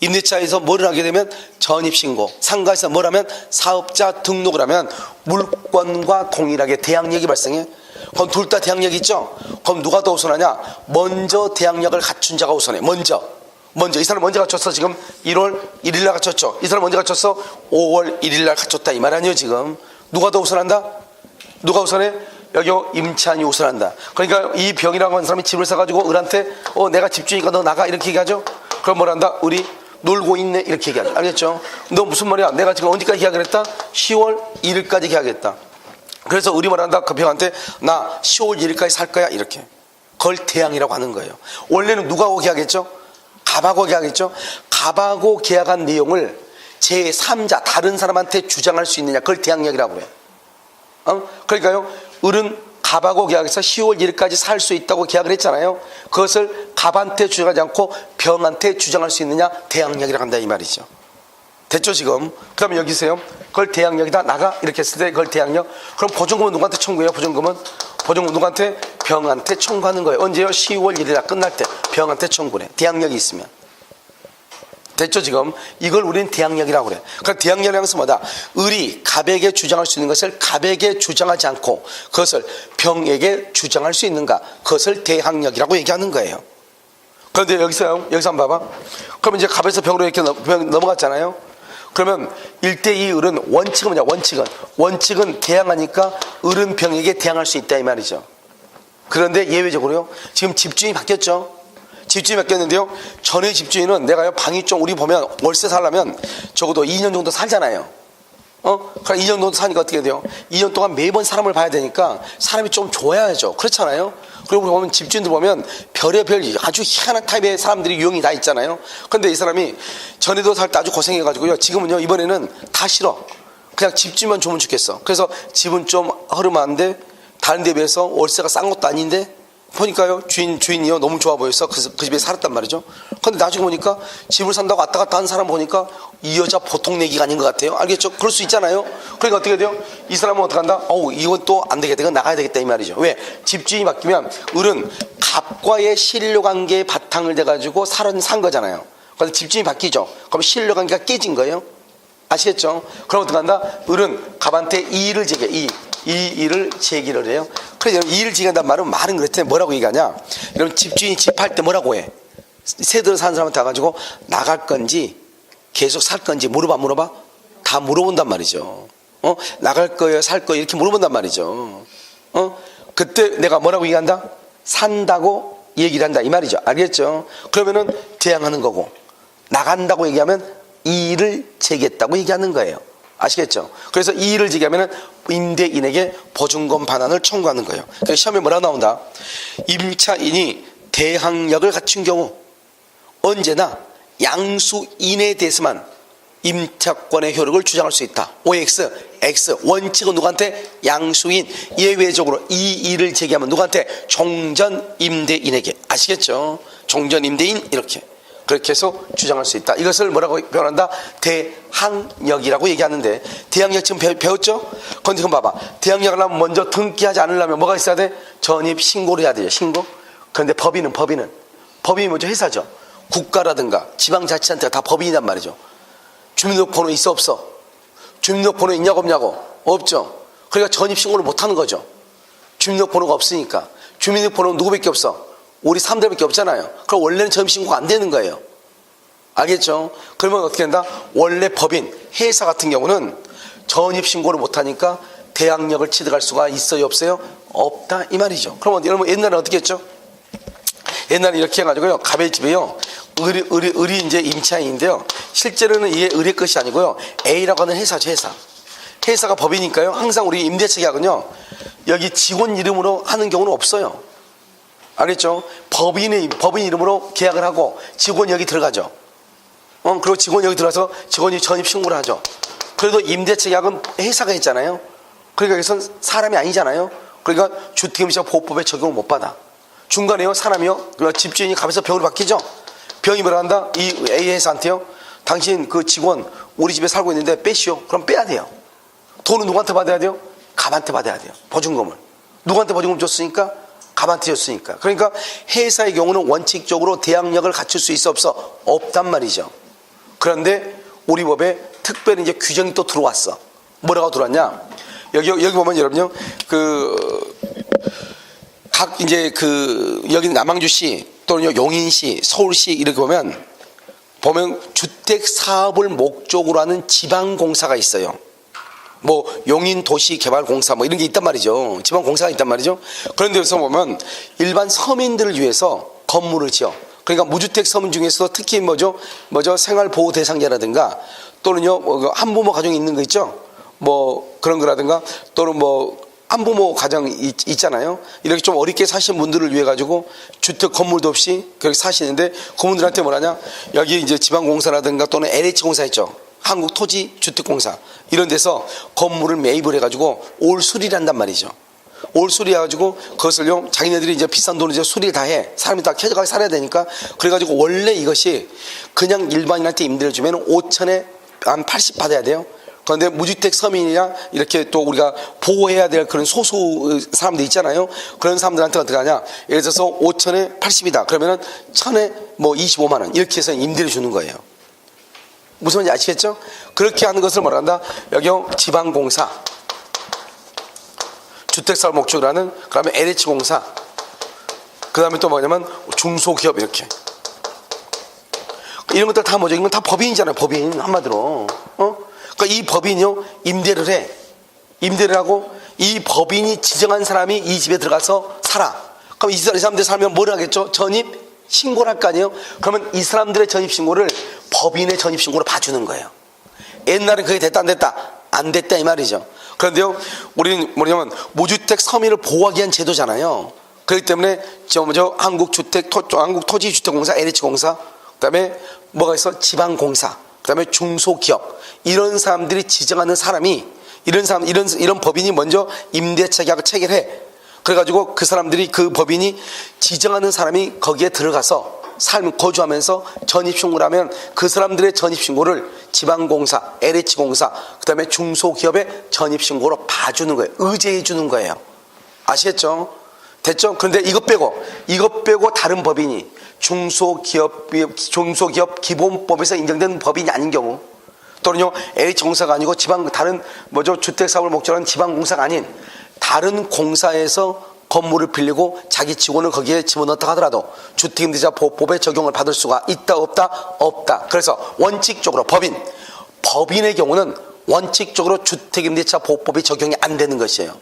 임대차에서 뭐를 하게 되면 전입신고, 상가에서 뭘 하면 사업자 등록을 하면 물권과 동일하게 대항력이 발생해. 그럼 둘 다 대항력이 있죠. 그럼 누가 더 우선하냐? 먼저 대항력을 갖춘 자가 우선해. 먼저 이 사람 먼저 갖췄어. 지금 1월 1일 날 갖췄죠. 이 사람 먼저 갖췄어. 5월 1일 날 갖췄다 이 말 아니에요. 지금 누가 더 우선한다? 누가 우선해? 여기 임차인이 우선한다. 그러니까 이 병이라고 하는 사람이 집을 사가지고 을한테 내가 집주니까 너 나가 이렇게 얘기하죠. 그럼 뭐란다? 우리 놀고 있네 이렇게 얘기하죠. 알겠죠? 너 무슨 말이야? 내가 지금 언제까지 계약을 했다? 10월 1일까지 계약했다. 그래서 을이 뭐란다? 그 병한테 나 10월 1일까지 살 거야 이렇게. 그걸 대항이라고 하는 거예요. 원래는 누가 하고 계약했죠? 갑하고 계약했죠. 갑하고 계약한 내용을 제3자 다른 사람한테 주장할 수 있느냐? 그걸 대항력이라고 그래요. 그러니까요 을은 갑하고 계약해서 10월 1일까지 살 수 있다고 계약을 했잖아요. 그것을 갑한테 주장하지 않고 병한테 주장할 수 있느냐? 대항력이라고 한다 이 말이죠. 됐죠 지금? 그 다음에 여기서요 그걸 대항력이다 나가 이렇게 했을 때 그걸 대항력. 그럼 보증금은 누구한테 청구해요? 보증금은 누구한테? 병한테 청구하는 거예요. 언제요? 10월 1일 날 끝날 때 병한테 청구해. 대항력이 있으면. 됐죠 지금? 이걸 우리는 대항력이라고 그래. 그러니까 대항력이라는 것은 뭐다? 을이 갑에게 주장할 수 있는 것을 갑에게 주장하지 않고 그것을 병에게 주장할 수 있는가? 그것을 대항력이라고 얘기하는 거예요. 그런데 여기서 한번 봐봐. 그러면 이제 갑에서 병으로 이렇게 넘어갔잖아요. 그러면 1대2 을은 원칙은 뭐냐? 원칙은 대항하니까 을은 병에게 대항할 수 있다 이 말이죠. 그런데 예외적으로요 지금 집주인이 바뀌었죠. 집주인이 바뀌었는데요 전에 집주인은 내가요 방이 좀 우리 보면 월세 살려면 적어도 2년 정도 살잖아요. 그럼 2년 정도 사니까 어떻게 돼요? 2년 동안 매번 사람을 봐야 되니까 사람이 좀 좋아야죠. 그렇잖아요. 그리고 우리 보면 집주인들 보면 별의별 아주 희한한 타입의 사람들이 유형이 다 있잖아요. 근데 이 사람이 전에도 살 때 아주 고생해가지고요 지금은요 이번에는 다 싫어. 그냥 집주인만 주면 좋겠어. 그래서 집은 좀 허름한데 다른 데 비해서 월세가 싼 것도 아닌데 보니까요 주인이요 너무 좋아 보였어. 그래서 그 집에 살았단 말이죠. 근데 나중에 보니까 집을 산다고 왔다 갔다 하는 사람 보니까 이 여자 보통 내기가 아닌 것 같아요. 알겠죠? 그럴 수 있잖아요. 그러니까 어떻게 돼요? 이 사람은 어떻게 한다? 이건 또 안 되겠다. 이건 나가야 되겠다 이 말이죠. 왜? 집주인이 바뀌면 을은 갑과의 신뢰관계에 바탕을 대가지고 산 거잖아요. 그래서 집주인이 바뀌죠. 그럼 신뢰관계가 깨진 거예요. 아시겠죠? 그럼 어떻게 한다? 을은 갑한테 이의를 제기해. 이 일을 제기를 해요. 그래서 이의를 제기한다는 말은 그럴 때 뭐라고 얘기하냐? 여러분 집주인이 집할 때 뭐라고 해? 세대로 사는 사람한테 가가지고 나갈 건지 계속 살 건지 물어봐? 다 물어본단 말이죠. 나갈 거예요, 살 거예요, 이렇게 물어본단 말이죠. 그때 내가 뭐라고 얘기한다? 산다고 얘기를 한다 이 말이죠. 알겠죠? 그러면은 대항하는 거고, 나간다고 얘기하면 이의를 제기했다고 얘기하는 거예요. 아시겠죠? 그래서 이의를 제기하면은 임대인에게 보증금 반환을 청구하는 거예요. 그래서 시험에 뭐라고 나온다? 임차인이 대항력을 갖춘 경우 언제나 양수인에 대해서만 임차권의 효력을 주장할 수 있다. OX, X 원칙은 누구한테? 양수인. 예외적으로 이 일을 제기하면 누구한테? 종전 임대인에게. 아시겠죠? 종전 임대인 이렇게 그렇게 해서 주장할 수 있다. 이것을 뭐라고 표현한다? 대항력이라고 얘기하는데, 대항력 지금 배웠죠? 그런데 그럼 봐봐. 대항력을 하면 먼저 등기하지 않으려면 뭐가 있어야 돼? 전입 신고를 해야 돼요. 신고. 그런데 법인이 먼저 회사죠. 국가라든가 지방자치단체가 다 법인이란 말이죠. 주민등록번호 있어 없어? 주민등록번호 있냐고 없냐고? 없죠. 그러니까 전입신고를 못하는 거죠. 주민등록번호가 없으니까. 주민등록번호는 누구밖에 없어? 우리 사람들밖에 없잖아요. 그럼 원래는 전입신고가 안 되는 거예요. 알겠죠? 그러면 어떻게 된다? 원래 법인, 회사 같은 경우는 전입신고를 못하니까 대항력을 취득할 수가 있어요 없어요? 없다 이 말이죠. 그럼 여러분 옛날에 어떻게 했죠? 옛날에 이렇게 해가지고요, 가베집에요, 을이 이제 임차인인데요, 실제로는 이게 을의 것이 아니고요, A라고 하는 회사죠. 회사가 법이니까요, 항상 우리 임대차 계약은요, 여기 직원 이름으로 하는 경우는 없어요. 알겠죠? 법인 이름으로 계약을 하고 직원이 여기 들어가죠. 그리고 직원이 여기 들어가서 직원이 전입 신고를 하죠. 그래도 임대차 계약은 회사가 했잖아요. 그러니까 여기서는 사람이 아니잖아요. 그러니까 주택임대차보호법에 적용을 못 받아. 중간에요, 사람이요, 집주인이 가면서 병으로 바뀌죠. 병이 뭐라 한다? 이 A 회사한테요, 당신 그 직원 우리 집에 살고 있는데 빼시오. 그럼 빼야 돼요. 돈은 누구한테 받아야 돼요? 갑한테 받아야 돼요. 보증금을. 누구한테 보증금 줬으니까? 갑한테 줬으니까. 그러니까 회사의 경우는 원칙적으로 대항력을 갖출 수 있어 없어? 없단 말이죠. 그런데 우리 법에 특별히 이제 규정이 또 들어왔어. 뭐라고 들어왔냐? 여기 보면 여러분요, 여기 남양주시 또는 용인시, 서울시 이렇게 보면 주택 사업을 목적으로 하는 지방공사가 있어요. 뭐 용인도시개발공사 뭐 이런 게 있단 말이죠. 지방공사가 있단 말이죠. 그런데 여기서 보면 일반 서민들을 위해서 건물을 지어. 그러니까 무주택 서민 중에서도 특히 생활보호 대상자라든가 또는요, 한부모 가정이 있는 거 있죠. 뭐 그런 거라든가 또는 한부모 가정 있잖아요. 이렇게 좀 어렵게 사시는 분들을 위해 가지고 주택 건물도 없이 그렇게 사시는데, 그분들한테 뭐라냐? 여기 이제 지방공사라든가 또는 LH공사 있죠. 한국토지주택공사 이런 데서 건물을 매입을 해가지고 올 수리를 한단 말이죠. 올 수리해가지고 그것을요, 자기네들이 이제 비싼 돈을 이제 수리를 다 해. 사람이 다 쾌적하게 살아야 되니까. 그래가지고 원래 이것이 그냥 일반인한테 임대를 주면 5천에 한 80 받아야 돼요. 그런데 무주택 서민이나 이렇게 또 우리가 보호해야 될 그런 소수 사람들 있잖아요. 그런 사람들한테 어떻게 하냐? 예를 들어서 5천에 80이다. 그러면은 1,000에 25만 원 이렇게 해서 임대를 주는 거예요. 무슨 말인지 아시겠죠? 그렇게 하는 것을 뭐라 한다? 여기 지방공사, 주택사업 목적으로 하는, 그 다음에 LH공사, 그 다음에 또 뭐냐면 중소기업 이렇게. 이런 것들 다 뭐죠? 이건 다 법인이잖아요. 법인 한마디로. 그러니까 이 법인이요, 임대를 해. 임대를 하고 이 법인이 지정한 사람이 이 집에 들어가서 살아. 그럼 이 사람들 살면 뭘 하겠죠? 전입 신고를 할 거 아니에요? 그러면 이 사람들의 전입신고를 법인의 전입신고로 봐주는 거예요. 옛날에 그게 됐다 안 됐다? 안 됐다 이 말이죠. 그런데요, 우리는 뭐냐면 무주택 서민을 보호하기 위한 제도잖아요. 그렇기 때문에 한국토지주택공사, LH공사, 그 다음에 뭐가 있어? 지방공사, 그 다음에 중소기업, 이런 사람들이 지정하는 사람이, 이런 법인이 먼저 임대차 계약을 체결해. 그래가지고 그 사람들이, 그 법인이 지정하는 사람이 거기에 들어가서 거주하면서 전입신고를 하면 그 사람들의 전입신고를 지방공사, LH공사, 그 다음에 중소기업의 전입신고로 봐주는 거예요. 의제해 주는 거예요. 아시겠죠? 됐죠? 그런데 이것 빼고 다른 법인이 중소기업 기본법에서 인정된 법인이 아닌 경우, 또는요, LH공사가 아니고 다른 주택사업을 목적으로 하는 지방공사가 아닌 다른 공사에서 건물을 빌리고 자기 직원을 거기에 집어넣었다 하더라도 주택임대차 보호법의 적용을 받을 수가 있다 없다? 없다. 그래서 원칙적으로 법인의 경우는 원칙적으로 주택임대차 보호법이 적용이 안 되는 것이에요.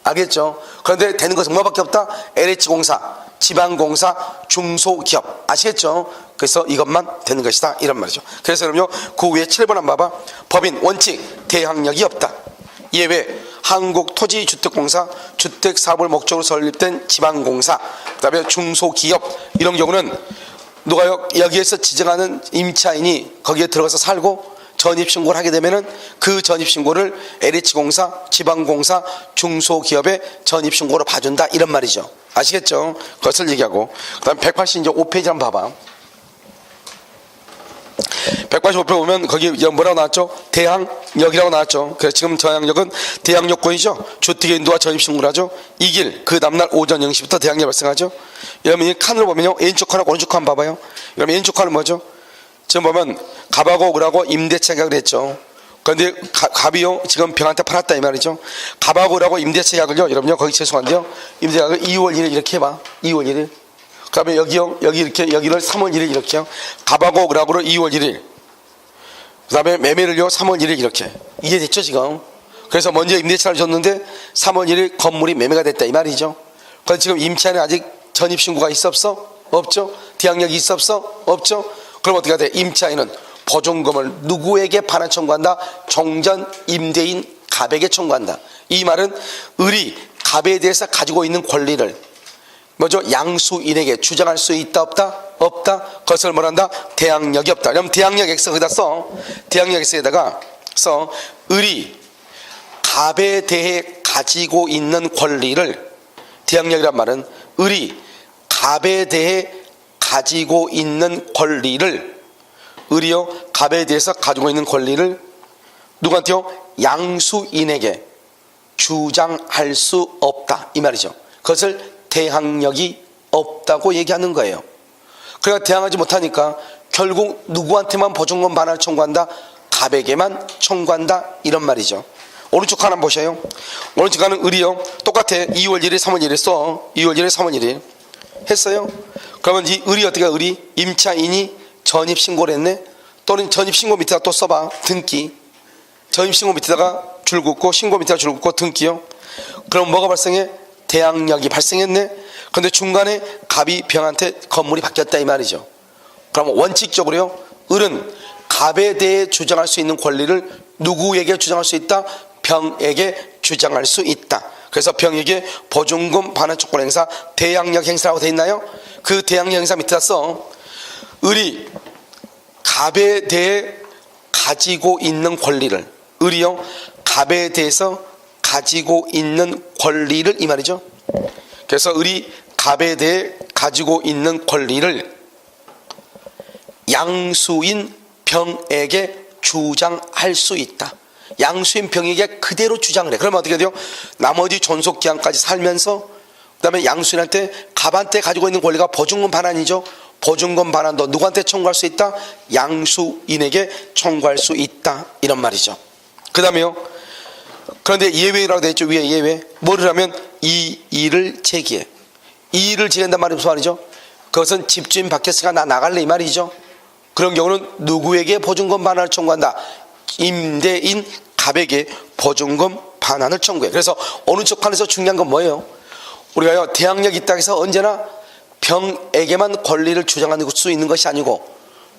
알겠죠? 그런데 되는 것은 뭐밖에 없다? LH공사, 지방공사, 중소기업. 아시겠죠? 그래서 이것만 되는 것이다 이런 말이죠. 그래서 그럼요 그 위에 7번 한번 봐봐. 법인 원칙 대항력이 없다. 예외 한국토지주택공사, 주택사업을 목적으로 설립된 지방공사, 그 다음에 중소기업 이런 경우는 누가요? 여기에서 지정하는 임차인이 거기에 들어가서 살고 전입신고를 하게 되면은 그 전입신고를 LH공사, 지방공사, 중소기업에 전입신고로 봐준다 이런 말이죠. 아시겠죠? 그것을 얘기하고 그 다음 185페이지 한번 봐봐. 185페이지 보면 거기 뭐라고 나왔죠? 대항력이라고 나왔죠. 그래서 지금 대항력은 대항력권이죠. 주택의 인도와 전입신고를 하죠. 이 길 그 다음날 오전 0시부터 대항력 발생하죠. 여러분 이 칸으로 보면요 왼쪽 칸하고 오른쪽 칸 봐봐요. 여러분 왼쪽 칸은 뭐죠? 지금 보면 갑하고 을하고 임대차 계약을 했죠. 그런데 갑이요 지금 병한테 팔았다 이 말이죠. 갑하고 을하고 임대차 계약을요 여러분요 거기 죄송한데요 임대차 계약을 2월 1일 이렇게 해봐. 2월 1일. 그 다음에 여기요 여기 이렇게 여기를 3월 1일 이렇게요. 갑하고 을하고로 2월 1일. 그 다음에 매매를요 3월 1일 이렇게. 이해됐죠 지금? 그래서 먼저 임대차를 줬는데 3월 1일 건물이 매매가 됐다 이 말이죠. 그래서 지금 임차인은 아직 전입신고가 있어 없어? 없죠. 대항력이 있어 없어? 없죠. 그럼 어떻게 돼? 임차인은 보증금을 누구에게 반환 청구한다? 종전 임대인 갑에게 청구한다. 이 말은 을이 갑에 대해서 가지고 있는 권리를 뭐죠? 양수인에게 주장할 수 있다 없다? 없다. 그것을 뭐란다? 대항력이 없다. 그럼 대항력 X 거기다 써. 대항력 X에다가 써. 을이 갑에 대해 가지고 있는 권리를 대항력이란 말은 을이 갑에 대해 가지고 있는 권리를 을이요 갑에 대해서 가지고 있는 권리를 누구한테요? 양수인에게 주장할 수 없다 이 말이죠. 그것을 대항력이 없다고 얘기하는 거예요. 그러니까 대항하지 못하니까 결국 누구한테만 보증금 반환을 청구한다? 갑에게만 청구한다 이런 말이죠. 오른쪽 하나 보셔요. 오른쪽 하나는 을이요 똑같아. 2월 1일 3월 1일 써. 2월 1일 3월 1일 했어요. 그러면 이 을이 어떻게 을이 임차인이 전입신고를 했네. 또는 전입신고 밑에다 또 써봐. 등기. 전입신고 밑에다가 줄 긋고 신고 밑에다 줄 긋고 등기요. 그럼 뭐가 발생해? 대항력이 발생했네. 그런데 중간에 갑이 병한테 건물이 바뀌었다 이 말이죠. 그럼 원칙적으로요 을은 갑에 대해 주장할 수 있는 권리를 누구에게 주장할 수 있다? 병에게 주장할 수 있다. 그래서 병에게 보증금 반환 조건 행사 대항력 행사라고 되어 있나요? 그 대항력 행사 밑에다 써. 을이 갑에 대해 가지고 있는 권리를 을이요 갑에 대해서 가지고 있는 권리를 이 말이죠. 그래서 을이 갑에 대해 가지고 있는 권리를 양수인 병에게 주장할 수 있다. 양수인 병에게 그대로 주장을 해. 그러면 어떻게 돼요? 나머지 존속기한까지 살면서 그 다음에 양수인한테 갑한테 가지고 있는 권리가 보증금 반환이죠. 보증금 반환도 누구한테 청구할 수 있다? 양수인에게 청구할 수 있다 이런 말이죠. 그 다음에요 그런데 예외라고 되어 있죠. 위에 예외 뭐를 하면 이 일을 제기해. 이 일을 제기한단 말이 무슨 말이죠? 그것은 집주인 바뀌었으니까 나 나갈래 이 말이죠. 그런 경우는 누구에게 보증금 반환을 청구한다? 임대인 갑에게 보증금 반환을 청구해. 그래서 어느 쪽 판에서 중요한 건 뭐예요? 우리가요 대항력이 있다 해서 언제나 병에게만 권리를 주장할 수 있는 것이 아니고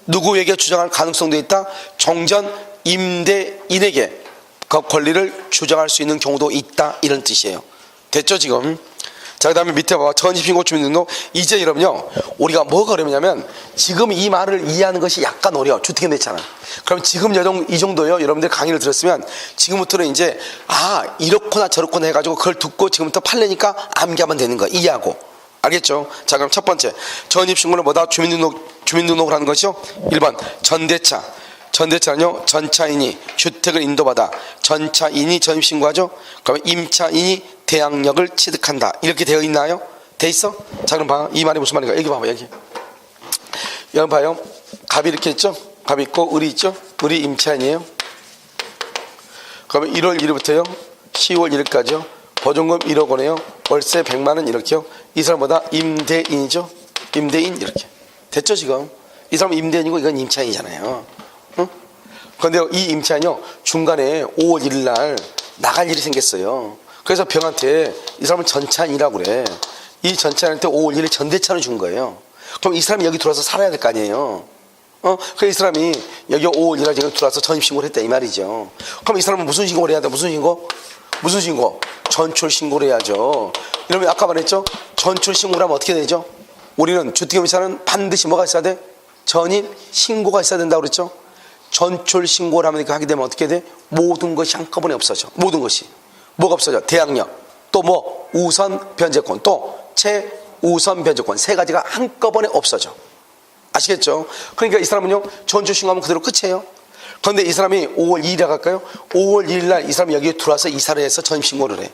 누구에게 주장할 가능성도 있다? 종전 임대인에게 그 권리를 주장할 수 있는 경우도 있다 이런 뜻이에요. 됐죠 지금? 자, 그 다음에 밑에 봐봐. 전입신고 주민등록. 이제 여러분요 우리가 뭐가 어렵냐면 지금 이 말을 이해하는 것이 약간 어려워. 주택임대차는. 그럼 지금 이 정도요 여러분들 강의를 들었으면 지금부터는 이제 이렇구나 저렇구나 해가지고 그걸 듣고 지금부터 팔려니까 암기하면 되는 거야. 이해하고. 알겠죠? 자, 그럼 첫 번째 전입신고는 뭐다? 주민등록을 하는 것이죠. 1번 전대차. 전대차는요 전차인이 주택을 인도받아 전차인이 전입신고하죠. 그러면 임차인이 대항력을 취득한다 이렇게 되어 있나요? 돼 있어? 자, 그럼 봐. 이 말이 무슨 말인가? 여기 봐봐. 여기 봐요. 갑이 이렇게 있죠. 갑이 있고 을이 있죠. 을이 임차인이에요. 그러면 1월 1일부터요 10월 1일까지요 보증금 1억 원에요. 월세 100만 원 이렇게요. 이 사람보다 임대인이죠. 임대인 이렇게. 됐죠 지금? 이 사람은 임대인이고 이건 임차인이잖아요. 응? 그런데 이 임차인이요. 중간에 5월 1일 날 나갈 일이 생겼어요. 그래서 병한테 이 사람은 전차인이라고 그래. 이 전차인한테 5월 1일에 전대차를 준 거예요. 그럼 이 사람이 여기 들어와서 살아야 될 거 아니에요. 그래서 이 사람이 여기 5월 1일에 여기 들어와서 전입신고를 했다 이 말이죠. 그럼 이 사람은 무슨 신고를 해야 돼? 무슨 신고? 무슨 신고? 전출신고를 해야죠. 이러면 아까 말했죠? 전출신고를 하면 어떻게 되죠? 우리는 주택임차는 반드시 뭐가 있어야 돼? 전입신고가 있어야 된다고 그랬죠? 전출신고를 하게 되면 어떻게 돼? 모든 것이 한꺼번에 없어져. 모든 것이. 뭐가 없어져? 대항력, 또 뭐 우선 변제권, 또 최우선 변제권 세 가지가 한꺼번에 없어져. 아시겠죠? 그러니까 이 사람은요 전출신고하면 그대로 끝이에요. 그런데 이 사람이 5월 2일에 갈까요? 5월 2일 날 이 사람이 여기에 들어와서 이사를 해서 전입신고를 해.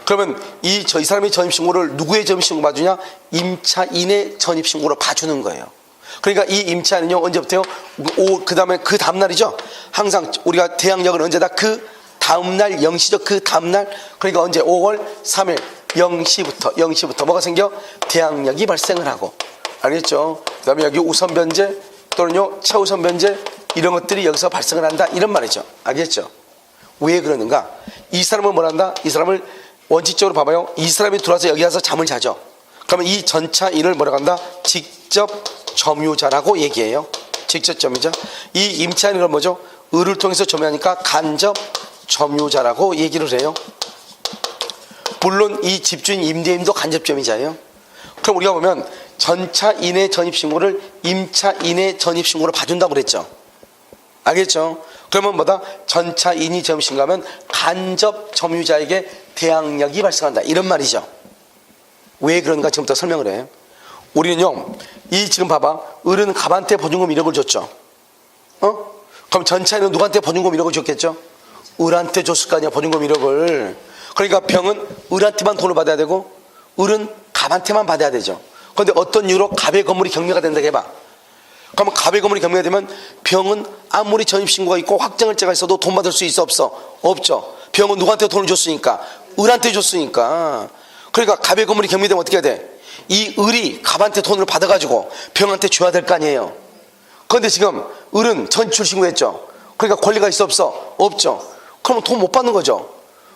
그러면 이 사람이 전입신고를 누구의 전입신고 봐주냐? 임차인의 전입신고로 봐주는 거예요. 그러니까 이 임차인은요 언제부터요? 그 다음에 그 다음날이죠. 항상 우리가 대항력은 언제다? 그 다음날 0시죠. 그 다음날. 그러니까 언제? 5월 3일 0시부터 뭐가 생겨? 대항력이 발생을 하고. 알겠죠? 그 다음에 여기 우선 변제 또는요 최우선 변제 이런 것들이 여기서 발생을 한다 이런 말이죠. 알겠죠? 왜 그러는가? 이 사람은 뭘 한다? 이 사람을 원칙적으로 봐봐요. 이 사람이 들어와서 여기 와서 잠을 자죠. 그러면 이 전차인을 뭐라고 한다? 직접 점유자라고 얘기해요. 직접 점유자. 이 임차인은 그럼 뭐죠? 을을 통해서 점유하니까 간접 점유자라고 얘기를 해요. 물론 이 집주인 임대인도 간접 점유자예요. 그럼 우리가 보면 전차인의 전입신고를 임차인의 전입신고로 봐준다고 그랬죠. 알겠죠? 그러면 뭐다? 전차인이 전입신고하면 간접 점유자에게 대항력이 발생한다 이런 말이죠. 왜 그런가 지금부터 설명을 해. 우리는요 이 지금 봐봐 을은 갑한테 보증금 1억을 줬죠. 그럼 전차인은 누구한테 보증금 1억을 줬겠죠? 을한테 줬을 거 아니야 보증금 1억을. 그러니까 병은 을한테만 돈을 받아야 되고 을은 갑한테만 받아야 되죠. 그런데 어떤 이유로 갑의 건물이 경매가 된다고 해봐. 그러면 갑의 건물이 경매가 되면 병은 아무리 전입신고가 있고 확정일자가 있어도 돈 받을 수 있어 없어? 없죠. 병은 누구한테 돈을 줬으니까? 을한테 줬으니까. 그러니까 갑의 건물이 경매되면 어떻게 해야 돼? 이 을이 갑한테 돈을 받아가지고 병한테 줘야 될 거 아니에요. 그런데 지금 을은 전출신고했죠. 그러니까 권리가 있어 없어? 없죠. 그러면 돈 못 받는 거죠.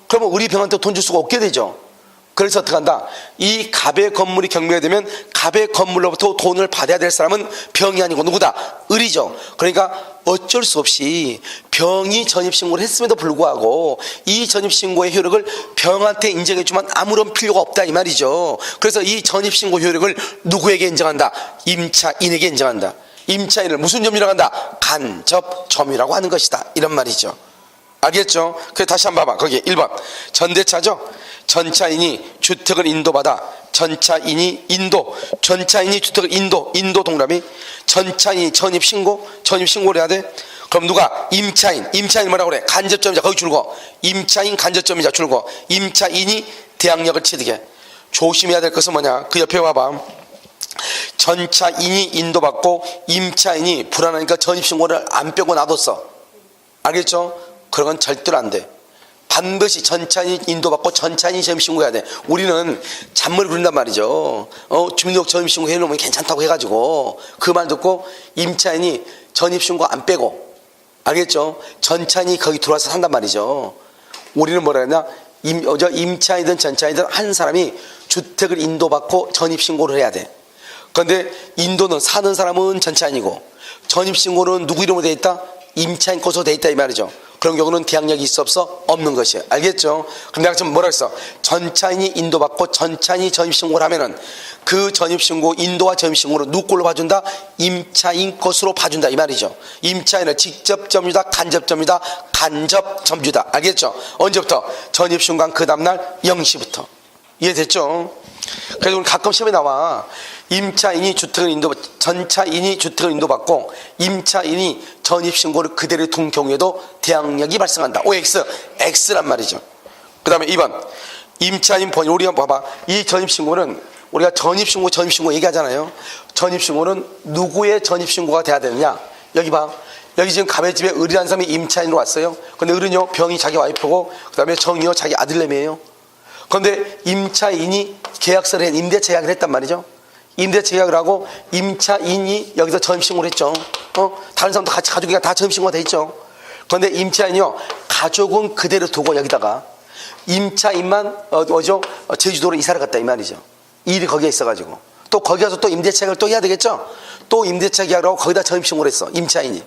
그러면 을이 병한테 돈 줄 수가 없게 되죠. 그래서 어떻게 한다? 이 갑의 건물이 경매가 되면 갑의 건물로부터 돈을 받아야 될 사람은 병이 아니고 누구다? 을이죠. 그러니까 어쩔 수 없이 병이 전입신고를 했음에도 불구하고 이 전입신고의 효력을 병한테 인정해주면 아무런 필요가 없다 이 말이죠. 그래서 이 전입신고 효력을 누구에게 인정한다? 임차인에게 인정한다. 임차인을 무슨 점유라고 한다? 간접 점유라고 하는 것이다 이런 말이죠. 알겠죠? 그래서 다시 한번 봐봐. 거기 1번 전대차죠. 전차인이 주택을 인도받아 전차인이 주택을 인도 동그라미 전차인이 전입신고를 해야 돼. 그럼 누가? 임차인 뭐라고 그래? 간접점유자 거기 줄고 임차인 간접점유자 줄고 임차인이 대항력을 취득해. 조심해야 될 것은 뭐냐? 그 옆에 봐봐. 전차인이 인도받고 임차인이 불안하니까 전입신고를 안 빼고 놔뒀어. 알겠죠? 그런 건 절대로 안 돼. 반드시 전차인이 인도받고 전차인이 전입신고해야 돼. 우리는 잔머리 굴린단 말이죠. 주민등록 전입신고 해놓으면 괜찮다고 해가지고 그 말 듣고 임차인이 전입신고 안 빼고 알겠죠? 전차인이 거기 들어와서 산단 말이죠. 우리는 뭐라 했나? 임차인이든 전차인이든 한 사람이 주택을 인도받고 전입신고를 해야 돼. 그런데 인도는 사는 사람은 전차인이고 전입신고는 누구 이름으로 돼 있다? 임차인 것으로 돼 있다 이 말이죠. 그런 경우는 대항력이 있어 없어? 없는 것이에요. 알겠죠? 그럼 내가 지금 뭐라 했어? 전차인이 인도받고 전차인이 전입신고를 하면은 그 전입신고 인도와 전입신고를 누구 걸로 봐준다? 임차인 것으로 봐준다 이 말이죠. 임차인은 직접 점유다 간접 점유다 간접 점유다. 알겠죠? 언제부터? 전입신고한 그 다음날 0시부터. 이해됐죠? 그래서 우리 가끔 시험에 나와. 임차인이 전차인이 주택을 인도받고 임차인이 전입신고를 그대로 둔 경우에도 대항력이 발생한다. OX, X란 말이죠. 그 다음에 2번 임차인 번호. 우리 한번 봐봐. 이 전입신고는 우리가 전입신고 얘기하잖아요. 전입신고는 누구의 전입신고가 돼야 되느냐? 여기 봐. 여기 지금 갑의 집에 을이라는 사람이 임차인으로 왔어요. 근데 을은요 병이 자기 와이프고 그 다음에 정이요 자기 아들내미예요. 그런데 임차인이 계약서를 임대차 계약을 했단 말이죠. 임대차 계약을 하고 임차인이 여기서 전입신고를 했죠. 다른 사람도 같이 가족이 다 전입신고가 돼 있죠. 그런데 임차인이요, 가족은 그대로 두고 여기다가 임차인만 제주도로 이사를 갔다 이 말이죠. 일이 거기에 있어가지고 또 거기 가서 또 임대차 계약을 또 해야 되겠죠. 또 임대차 계약을 하고 거기다 전입신고를 했어, 임차인이.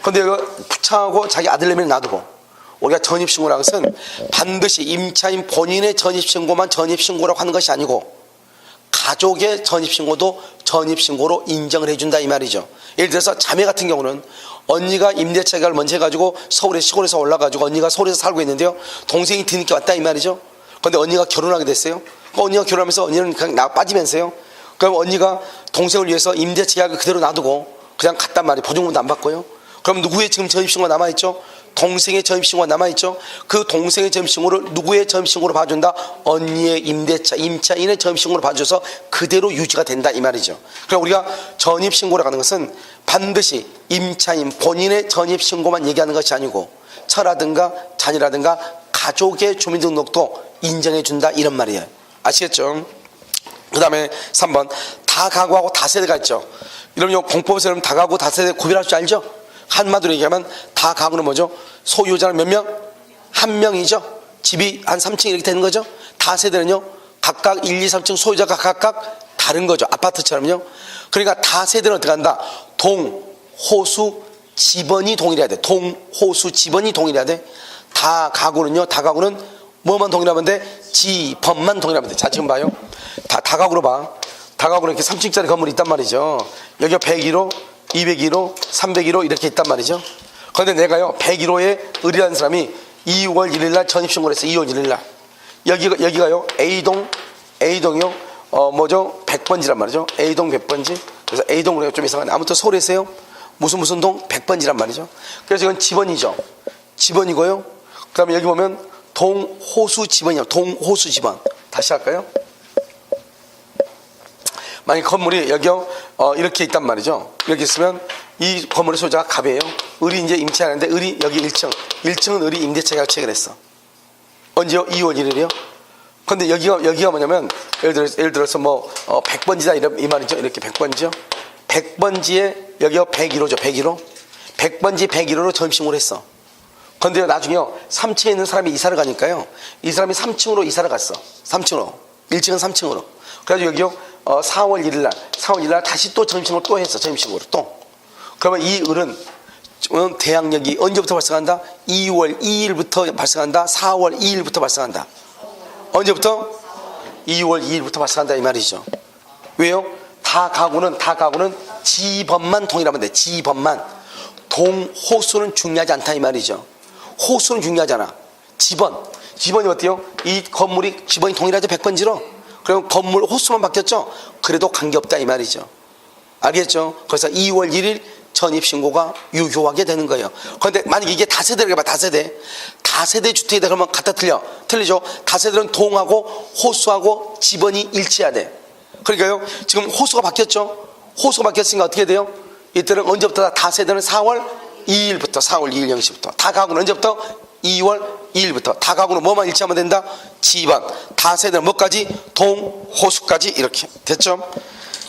근데 이거 부차하고 자기 아들내미를 놔두고, 우리가 전입신고라는 것은 반드시 임차인 본인의 전입신고만 전입신고라고 하는 것이 아니고 가족의 전입신고도 전입신고로 인정을 해준다 이 말이죠. 예를 들어서 자매 같은 경우는 언니가 임대차 계약을 먼저 해가지고 서울에 시골에서 올라가지고 언니가 서울에서 살고 있는데요, 동생이 뒤늦게 왔다 이 말이죠. 그런데 언니가 결혼하게 됐어요. 언니가 결혼하면서 언니는 그냥 나 빠지면서요, 그럼 언니가 동생을 위해서 임대차 계약을 그대로 놔두고 그냥 갔단 말이에요. 보증금도 안 받고요. 그럼 누구의 지금 전입신고가 남아있죠? 동생의 전입신고가 남아있죠. 그 동생의 전입신고를 누구의 전입신고로 봐준다? 언니의 임차인의 전입신고로 봐줘서 그대로 유지가 된다 이 말이죠. 그럼 우리가 전입신고라고 하는 것은 반드시 임차인 본인의 전입신고만 얘기하는 것이 아니고 처라든가 자녀라든가 가족의 주민등록도 인정해준다 이런 말이에요. 아시겠죠? 그 다음에 3번 다가구하고 다세대가 있죠. 여러분 공법에서 여러분 다가구 다세대 구별할 줄 알죠? 한마디로 얘기하면 다가구는 뭐죠? 소유자는 몇 명? 한 명이죠. 집이 한 3층 이렇게 되는 거죠. 다세대는요, 각각 1, 2, 3층 소유자가 각각 다른 거죠. 아파트처럼요. 그러니까 다세대는 어떻게 한다? 동, 호수, 지번이 동일해야 돼. 동, 호수, 지번이 동일해야 돼. 다가구는요, 다가구는 뭐만 동일하면 돼? 지번만 동일하면 돼. 자, 지금 봐요. 다가구로 봐. 다가구는 이렇게 3층짜리 건물이 있단 말이죠. 여기가 101호, 201호, 301호 이렇게 있단 말이죠. 그런데 내가요 101호에 의리라는 사람이 2월 1일날 전입신고를 했어. 2월 1일날 여기가요 A동이요 뭐죠 100번지란 말이죠. A동 100번지. 그래서 A동으로 좀 이상하네. 아무튼 서울에서요 무슨 동 100번지란 말이죠. 그래서 이건 지번이죠. 지번이고요. 그 다음에 여기 보면 동호수 지번이요. 동호수 지번. 다시 할까요? 만약 건물이 여기요 이렇게 있단 말이죠. 이렇게 있으면 이 건물의 소유자가 갑이에요. 을이 이제 임차하는데 을이 여기 1층은 을이 임대차 계약 체결했어. 언제요? 2월 1일이요. 근데 여기가 뭐냐면 예를 들어서 뭐 100번지다 이 말이죠. 이렇게 100번지요. 100번지에 여기가 101호죠. 101호. 100번지 101호로 전입신고를 했어. 근데 나중에요 3층에 있는 사람이 이사를 가니까요, 이 사람이 3층으로 이사를 갔어. 3층으로. 1층은 3층으로. 그래가지고 여기요 4월 1일날 다시 또 전입신고를 또 했어. 전입신고를 또. 그러면 이 을은 대항력이 언제부터 발생한다? 2월 2일부터 발생한다. 4월 2일부터 발생한다. 언제부터? 2월 2일부터 발생한다 이 말이죠. 왜요? 다가구는 지번만 동일하면 돼. 지번만. 동호수는 중요하지 않다 이 말이죠. 호수는 중요하잖아. 지번이 어때요? 이 건물이 지번이 동일하죠. 100번지로. 그럼 건물 호수만 바뀌었죠. 그래도 관계없다 이 말이죠. 알겠죠? 그래서 2월 1일 전입신고가 유효하게 되는 거예요. 그런데 만약에 이게 다세대라고 해봐. 다세대 주택이다 그러면 갖다 틀리죠. 다세대는 동하고 호수하고 지번이 일치해야 돼. 그러니까요 지금 호수가 바뀌었죠. 호수가 바뀌었으니까 어떻게 돼요? 이때는 언제부터 다세대는 4월 2일부터 4월 2일 0시부터. 다가구는 언제부터? 2월 2일부터. 다가구는 뭐만 일치하면 된다? 지번. 다세대는 뭐까지? 동, 호수까지 이렇게 됐죠?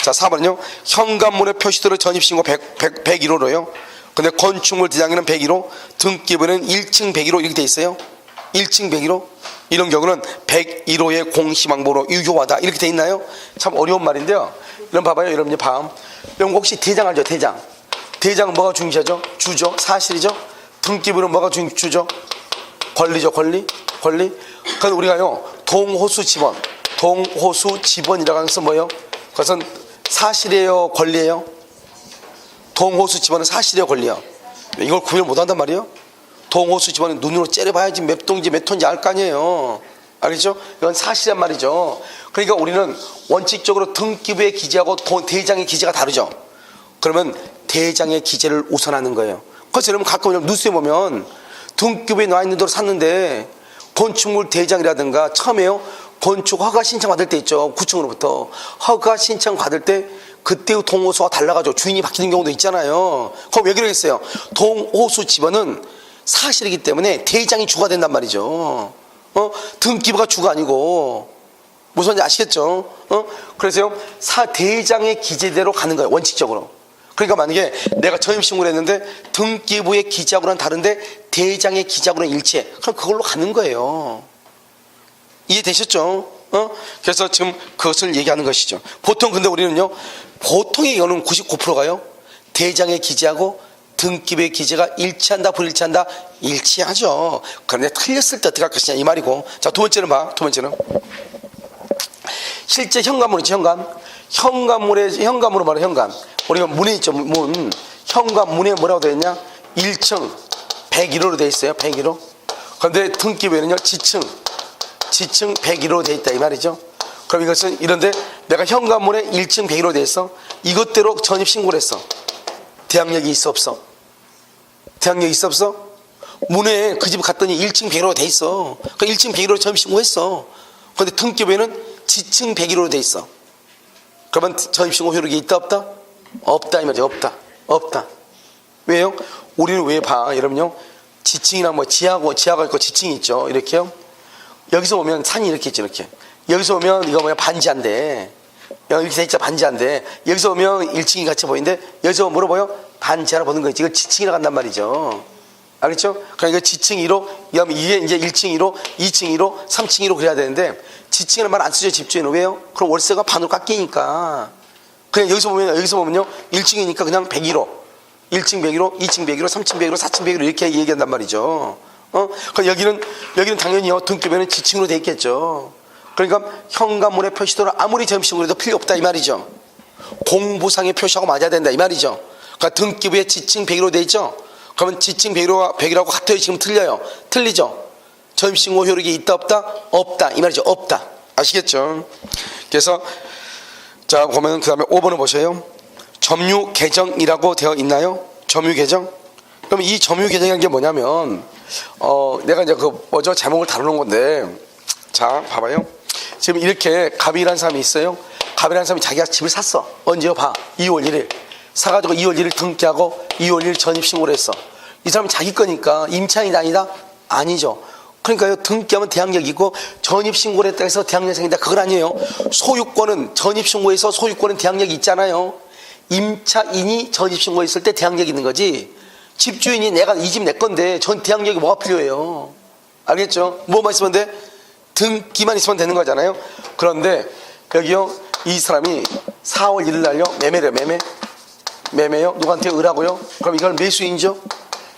자 4번은요 현관문의 표시도로 전입신고 101호로요 근데 건축물 대장에는 101호, 등기부는 1층 101호 이렇게 돼 있어요. 1층 101호. 이런 경우는 101호의 공시망보로 유효하다 이렇게 돼 있나요? 참 어려운 말인데요. 이런 봐봐요. 여러분이 여러분 혹시 대장 알죠? 대장은 뭐가 중시하죠? 주죠. 사실이죠. 등기부는 뭐가 주죠? 권리죠. 권리. 그래서 우리가요 동호수 지번이라고 하는 것은 뭐예요? 그것은 사실이에요, 권리예요? 동호수 지번은 사실이에요, 권리예요? 이걸 구별 못한단 말이에요? 동호수 지번은 눈으로 째려봐야지 몇 동지 몇 톤지 알 거 아니에요. 알겠죠? 이건 사실이란 말이죠. 그러니까 우리는 원칙적으로 등기부의 기재하고 대장의 기재가 다르죠. 그러면 대장의 기재를 우선하는 거예요. 그래서 여러분 가끔 뉴스에 보면 등기부에 나와 있는 대로 샀는데 건축물 대장이라든가 처음에요 건축 허가 신청 받을 때 있죠. 구청으로부터 허가 신청 받을 때 그때의 동호수가 달라가지고 주인이 바뀌는 경우도 있잖아요. 그럼 왜 그러겠어요? 동호수 지번은 사실이기 때문에 대장이 주가 된단 말이죠. 등기부가 주가 아니고. 무슨 말인지 아시겠죠? 그래서요, 대장의 기재대로 가는 거예요, 원칙적으로. 그러니까 만약에 내가 전입신고를 했는데 등기부의 기재하고는 다른데 대장의 기재하고는 일치해. 그럼 그걸로 가는 거예요. 이해되셨죠? 그래서 지금 그것을 얘기하는 것이죠. 보통 근데 우리는요, 보통의 경우는 99%가요, 대장의 기재하고 등기부의 기재가 일치한다, 불일치한다? 일치하죠. 그런데 틀렸을 때 어떻게 할 것이냐, 이 말이고. 자, 두 번째는 두 번째는. 실제 현관문이죠, 현관문으로 말해, 현관. 우리가 문에 있죠, 문. 현관문에 뭐라고 되어 있냐? 1층 101호로 되어 있어요, 101호. 그런데 등기부에는요, 지층 101호로 되어 있다, 이 말이죠. 그럼 이것은 이런데 내가 현관문에 1층 101호로 되어 있어. 이것대로 전입신고를 했어. 대항력이 있어, 없어? 대항력이 있어, 없어? 문에 그 집 갔더니 1층 101호로 되어 있어. 그 1층 101호로 전입신고했어. 그런데 등기부에는 지층 101호로 돼 있어. 그러면 전입신고 효력이 있다, 없다? 없다, 이 말이죠. 없다. 왜요? 우리는 왜 봐? 여러분요, 지층이나 뭐 지하가 있고 지층이 있죠. 이렇게요. 여기서 보면 산이 이렇게 있죠, 이렇게. 여기서 보면 이거 반지한데, 여기 진짜 반지한데, 여기서 보면 1층이 같이 보이는데, 여기서 뭐로 보여? 반지하나 보는 거지. 이거 지층이라고 한단 말이죠. 알겠죠? 그러니까 지층 1호, 이게 이제 1층 1호, 2층 1호, 3층 1호 그래야 되는데, 지층이라는 말 안 쓰죠, 집주인은. 왜요? 그럼 월세가 반으로 깎이니까. 그냥 여기서 보면요, 1층이니까 그냥 101호, 1층 101호, 2층 101호, 3층 101호, 4층 101호 이렇게 얘기한단 말이죠. 그럼 여기는 당연히요, 등기부에는 지층으로 돼 있겠죠. 그러니까 현관문에 표시도로 아무리 전입신고를 해도 필요 없다, 이 말이죠. 공부상에 표시하고 맞아야 된다, 이 말이죠. 그러니까 등기부에 지층 101호 돼 있죠. 그러면 지층 101호하고 같아요? 지금 틀려요? 틀리죠? 전입신고 효력이 있다, 없다? 없다, 이 말이죠. 없다. 아시겠죠? 그래서 자, 보면 그 다음에 5번을 보셔요. 점유 개정이라고 되어 있나요? 점유 개정? 그럼 이 점유 개정이라는 게 뭐냐면, 내가 이제 제목을 다루는 건데, 자, 봐봐요. 지금 이렇게 갑이라는 사람이 있어요. 갑이라는 사람이 자기가 집을 샀어. 언제요? 2월 1일. 사가지고 2월 1일 등기하고 2월 1일 전입신고를 했어. 이 사람은 자기 거니까 임차인이 아니다? 아니죠. 그러니까요, 등기하면 대항력이 있고 전입신고를 했다 해서 대항력이 생긴다, 그건 아니에요. 소유권은 전입신고에서 소유권은 대항력이 있잖아요. 임차인이 전입신고했을 때 대항력이 있는 거지, 집주인이 내가 이 집 내 건데 전 대항력이 뭐가 필요해요? 알겠죠? 뭐만 있으면 돼? 등기만 있으면 되는 거잖아요. 그런데 여기요, 이 사람이 4월 1일 날요, 매매요. 누구한테 의라고요? 그럼 이걸 매수인죠?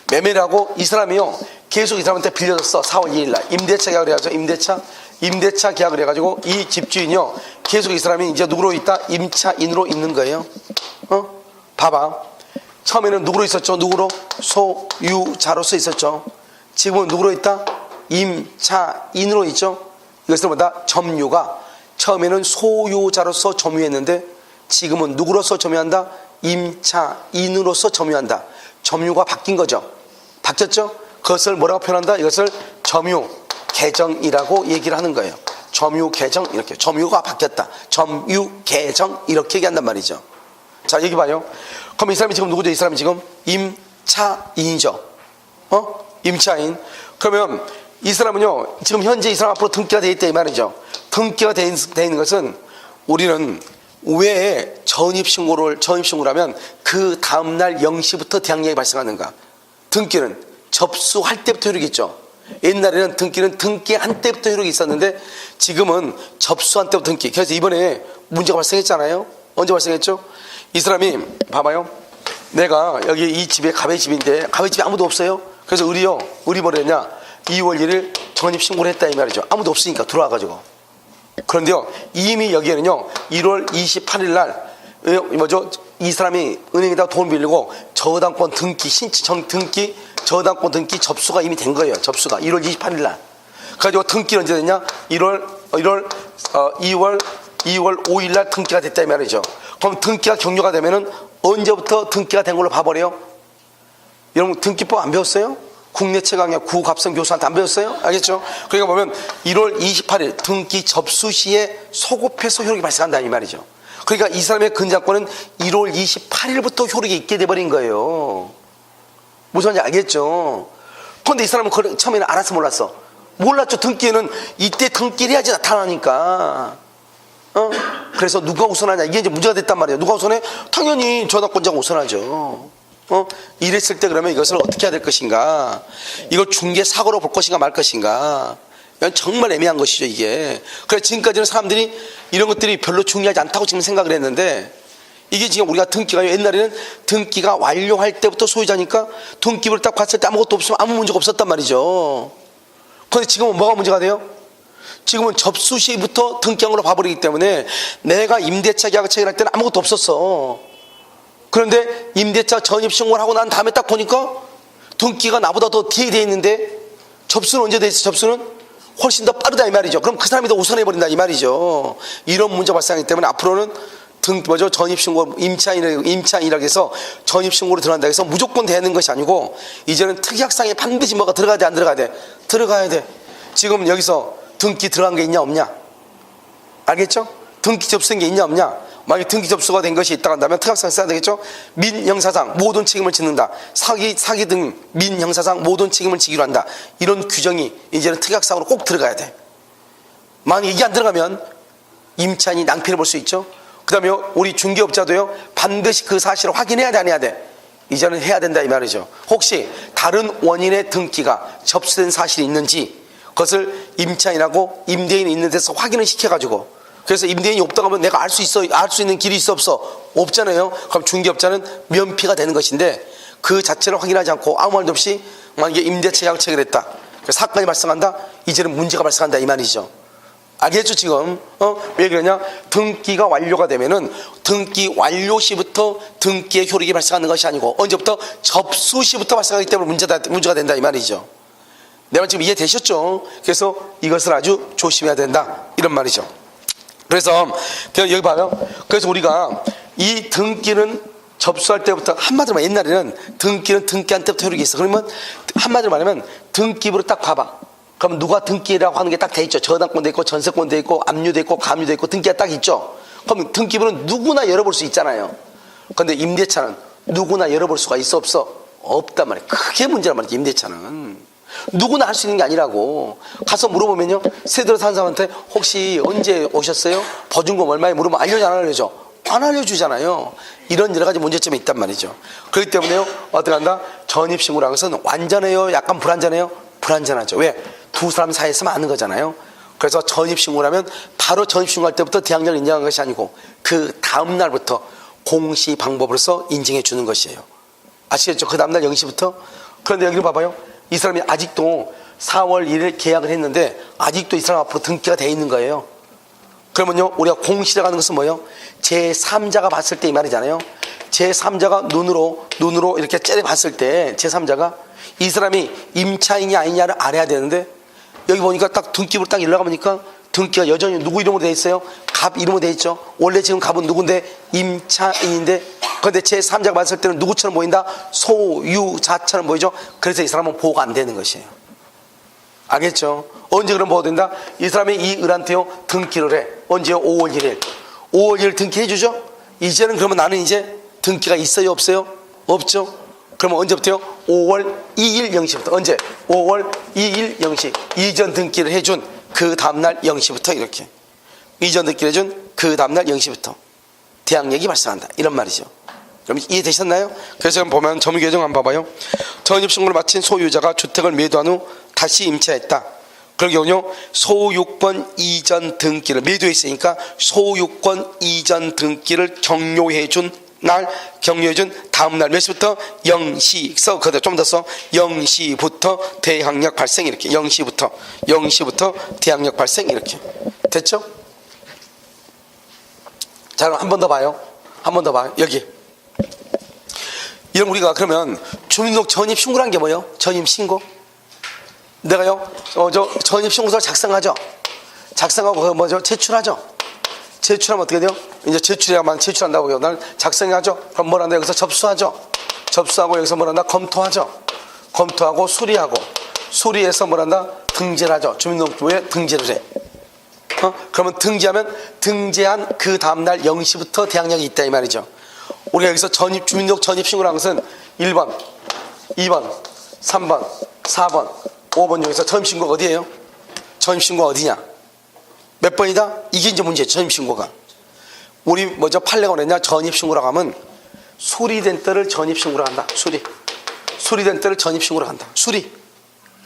매매라고 이 사람이요, 계속 이 사람한테 빌려줬어. 4월 2일 날 임대차 계약을 해가지고, 임대차 계약을 해가지고 이 집주인이요, 계속 이 사람이 이제 누구로 있다? 임차인으로 있는 거예요. 봐봐. 처음에는 누구로 있었죠? 누구로? 소유자로서 있었죠. 지금은 누구로 있다? 임차인으로 있죠. 이것을 보다 점유가 처음에는 소유자로서 점유했는데 지금은 누구로서 점유한다? 임차인으로서 점유한다. 점유가 바뀐 거죠. 바뀌었죠? 그것을 뭐라고 표현한다? 이것을 점유 개정이라고 얘기를 하는 거예요. 점유 개정, 이렇게. 점유가 바뀌었다. 점유 개정, 이렇게 얘기한단 말이죠. 자, 여기 봐요. 그럼 이 사람이 지금 누구죠? 이 사람이 지금 임차인이죠. 임차인. 그러면 이 사람은요, 지금 현재 이 사람 앞으로 등기가 되어 있다, 이 말이죠. 등기가 되어 있는 것은, 우리는 왜 전입신고를 하면 그 다음날 0시부터 대항력이 발생하는가? 등기는 접수할 때부터 효력이 있죠. 옛날에는 등기는 등기한 때부터 효력이 있었는데 지금은 접수한 때부터 등기. 그래서 이번에 문제가 발생했잖아요. 언제 발생했죠? 이 사람이 봐봐요. 내가 여기 이 집에 갑의 집인데 갑의 집에 아무도 없어요. 그래서 의리 뭐라 했냐? 2월 1일 전입신고를 했다, 이 말이죠. 아무도 없으니까 들어와가지고. 그런데요, 이미 여기에는요, 1월 28일 날 이 사람이 은행에다 돈 빌리고 저당권 등기, 저당권 등기 접수가 이미 된 거예요. 접수가 1월 28일 날. 그래가지고 등기는 언제 됐냐? 2월 5일 날 등기가 됐다, 이 말이죠. 그럼 등기가 격려가 되면은 언제부터 등기가 된 걸로 봐버려요? 여러분 등기법 안 배웠어요? 국내 최강의 구갑성 교수한테 안 배웠어요? 알겠죠? 그러니까 보면 1월 28일 등기 접수 시에 소급해서 효력이 발생한다, 이 말이죠. 그러니까 이 사람의 근저당권은 1월 28일부터 효력이 있게 돼버린 거예요. 무슨 말인지 알겠죠? 그런데 이 사람은 처음에는 알아서 몰랐어. 몰랐죠. 등기는 이때 등기를 해야지 나타나니까. 그래서 누가 우선하냐, 이게 이제 문제가 됐단 말이에요. 누가 우선해? 당연히 저당권자가 우선하죠. 이랬을 때 그러면 이것을 어떻게 해야 될 것인가, 이걸 중개 사고로 볼 것인가 말 것인가, 이건 정말 애매한 것이죠 이게. 그래서 지금까지는 사람들이 이런 것들이 별로 중요하지 않다고 지금 생각을 했는데, 이게 지금 우리가 등기가, 옛날에는 등기가 완료할 때부터 소유자니까 등기부를 딱 봤을 때 아무것도 없으면 아무 문제가 없었단 말이죠. 그런데 지금은 뭐가 문제가 돼요? 지금은 접수 시부터 등기한으로 봐버리기 때문에 내가 임대차 계약을 체결할 때는 아무것도 없었어. 그런데 임대차 전입신고를 하고 난 다음에 딱 보니까 등기가 나보다 더 뒤에 돼 있는데, 접수는 언제 돼 있어? 접수는 훨씬 더 빠르다 이 말이죠. 그럼 그 사람이 더 우선해버린다 이 말이죠. 이런 문제가 발생하기 때문에 앞으로는 전입신고, 임차인이라고 해서 전입신고로 들어간다 해서 무조건 되는 것이 아니고, 이제는 특약상에 반드시 뭐가 들어가야 돼, 안 들어가야 돼? 들어가야 돼. 지금 여기서 등기 들어간 게 있냐 없냐? 알겠죠? 등기 접수된 게 있냐 없냐? 만약에 등기 접수가 된 것이 있다 한다면 특약상 써야 되겠죠? 민형사상 모든 책임을 짓는다. 사기 등 민형사상 모든 책임을 지기로 한다. 이런 규정이 이제는 특약상으로 꼭 들어가야 돼. 만약에 이게 안 들어가면 임차인이 낭패를 볼 수 있죠. 그 다음에 우리 중개업자도요, 반드시 그 사실을 확인해야 돼, 안 해야 돼? 이제는 해야 된다 이 말이죠. 혹시 다른 원인의 등기가 접수된 사실이 있는지 그것을 임차인하고 임대인이 있는 데서 확인을 시켜가지고, 그래서 임대인이 없다고 하면 내가 알 수 있는 길이 있어 없어? 없잖아요. 그럼 중개업자는 면피가 되는 것인데, 그 자체를 확인하지 않고 아무 말도 없이 만약에 임대차 계약을 체결했다, 사건이 발생한다, 이제는 문제가 발생한다 이 말이죠. 알겠죠 지금? 왜 그러냐? 등기가 완료가 되면은 등기 완료 시부터 등기의 효력이 발생하는 것이 아니고 언제부터? 접수 시부터 발생하기 때문에 문제가 된다 이 말이죠. 내 말 지금 이해되셨죠? 그래서 이것을 아주 조심해야 된다 이런 말이죠. 그래서 여기 봐요. 그래서 우리가 이 등기는 접수할 때부터, 한마디로 말하면 옛날에는 등기는 등기한 때부터 효력이 있어. 그러면 한마디로 말하면 등기부를 딱 봐봐. 그럼 누가 등기라고 하는 게 딱 돼 있죠. 저당권 돼 있고 전세권 돼 있고 압류 돼 있고 가압류 돼 있고 등기가 딱 있죠. 그럼 등기부는 누구나 열어볼 수 있잖아요. 그런데 임대차는 누구나 열어볼 수가 있어 없어? 없단 말이에요. 그게 문제란 말이죠. 임대차는 누구나 할 수 있는 게 아니라고. 가서 물어보면요, 세대로 사는 사람한테 혹시 언제 오셨어요? 보증금 얼마에 물으면 알려줘 안 알려줘? 안 알려주잖아요. 이런 여러 가지 문제점이 있단 말이죠. 그렇기 때문에요, 어떻게 한다? 전입신고라는 것은 완전해요, 약간 불완전해요? 불완전하죠. 왜? 두 사람 사이에서만 아는 거잖아요. 그래서 전입신고라면 바로 전입신고할 때부터 대항력을 인정한 것이 아니고 그 다음 날부터 공시 방법으로서 인정해 주는 것이에요. 아시겠죠? 그 다음 날 0시부터. 그런데 여기 봐봐요. 이 사람이 아직도 4월 1일 계약을 했는데 아직도 이 사람 앞으로 등기가 돼 있는 거예요. 그러면요, 우리가 공시라고 하는 것은 뭐예요? 제3자가 봤을 때 이 말이잖아요. 제3자가 눈으로 이렇게 째려봤을 때 제3자가 이 사람이 임차인이 아니냐를 알아야 되는데, 여기 보니까 딱 등기부로 딱 일러가 보니까 등기가 여전히 누구 이름으로 돼 있어요? 갑 이름으로 돼 있죠. 원래 지금 갑은 누군데? 임차인인데, 그런데 제3자가 봤을 때는 누구처럼 보인다? 소유자처럼 보이죠. 그래서 이 사람은 보호가 안 되는 것이에요. 알겠죠? 언제 그럼 보호된다? 이 사람이 이 을한테요 등기를 해. 언제요? 5월 1일 5월 1일 등기해 주죠. 이제는 그러면 나는 이제 등기가 있어요 없어요? 없죠. 그러면 언제부터요? 5월 2일 0시부터. 언제? 5월 2일 0시. 이전 등기를 해준 그 다음날 0시부터 이렇게. 이전 등기를 해준 그 다음날 0시부터 대항력이 발생한다. 이런 말이죠. 그럼 이해되셨나요? 그래서 보면 점유규정 한번 봐봐요. 전입신고를 마친 소유자가 주택을 매도한 후 다시 임차했다. 그런 경우는요, 소유권 이전 등기를 매도했으니까 소유권 이전 등기를 격려해준 날, 격려해준 다음날 몇 시부터? 0시 써. 그대로 좀 더 써. 0시부터 대항력 발생. 이렇게 0시부터 대항력 발생. 이렇게 됐죠? 자, 그럼 한 번 더 봐요. 한 번 더 봐요. 여기 이런, 우리가 그러면 주민등록 전입신고란 게 뭐예요? 전입신고. 내가요 저 전입신고서를 작성하죠. 작성하고 그거 뭐죠? 제출하죠. 제출하면 어떻게 돼요? 이제 제출해야만 제출한다고요. 난 작성하죠. 그럼 뭘 한다? 여기서 접수하죠. 접수하고 여기서 뭘 한다? 검토하죠. 검토하고 수리해서 뭘 한다? 등재를 하죠. 주민등록부에 등재를 해. 그러면 등재하면 등재한 그 다음날 0시부터 대항력이 있다 이 말이죠. 우리가 여기서 주민등록 전입신고라는 것은 1번, 2번, 3번, 4번, 5번 중에서 전입신고가 어디예요? 전입신고가 어디냐? 몇 번이다? 이게 이제 문제죠. 전입신고가. 우리 먼저 판례가 뭐랬냐? 전입신고라고 하면 수리된 때를 전입신고로 한다. 수리된 때를 전입신고로 한다. 수리.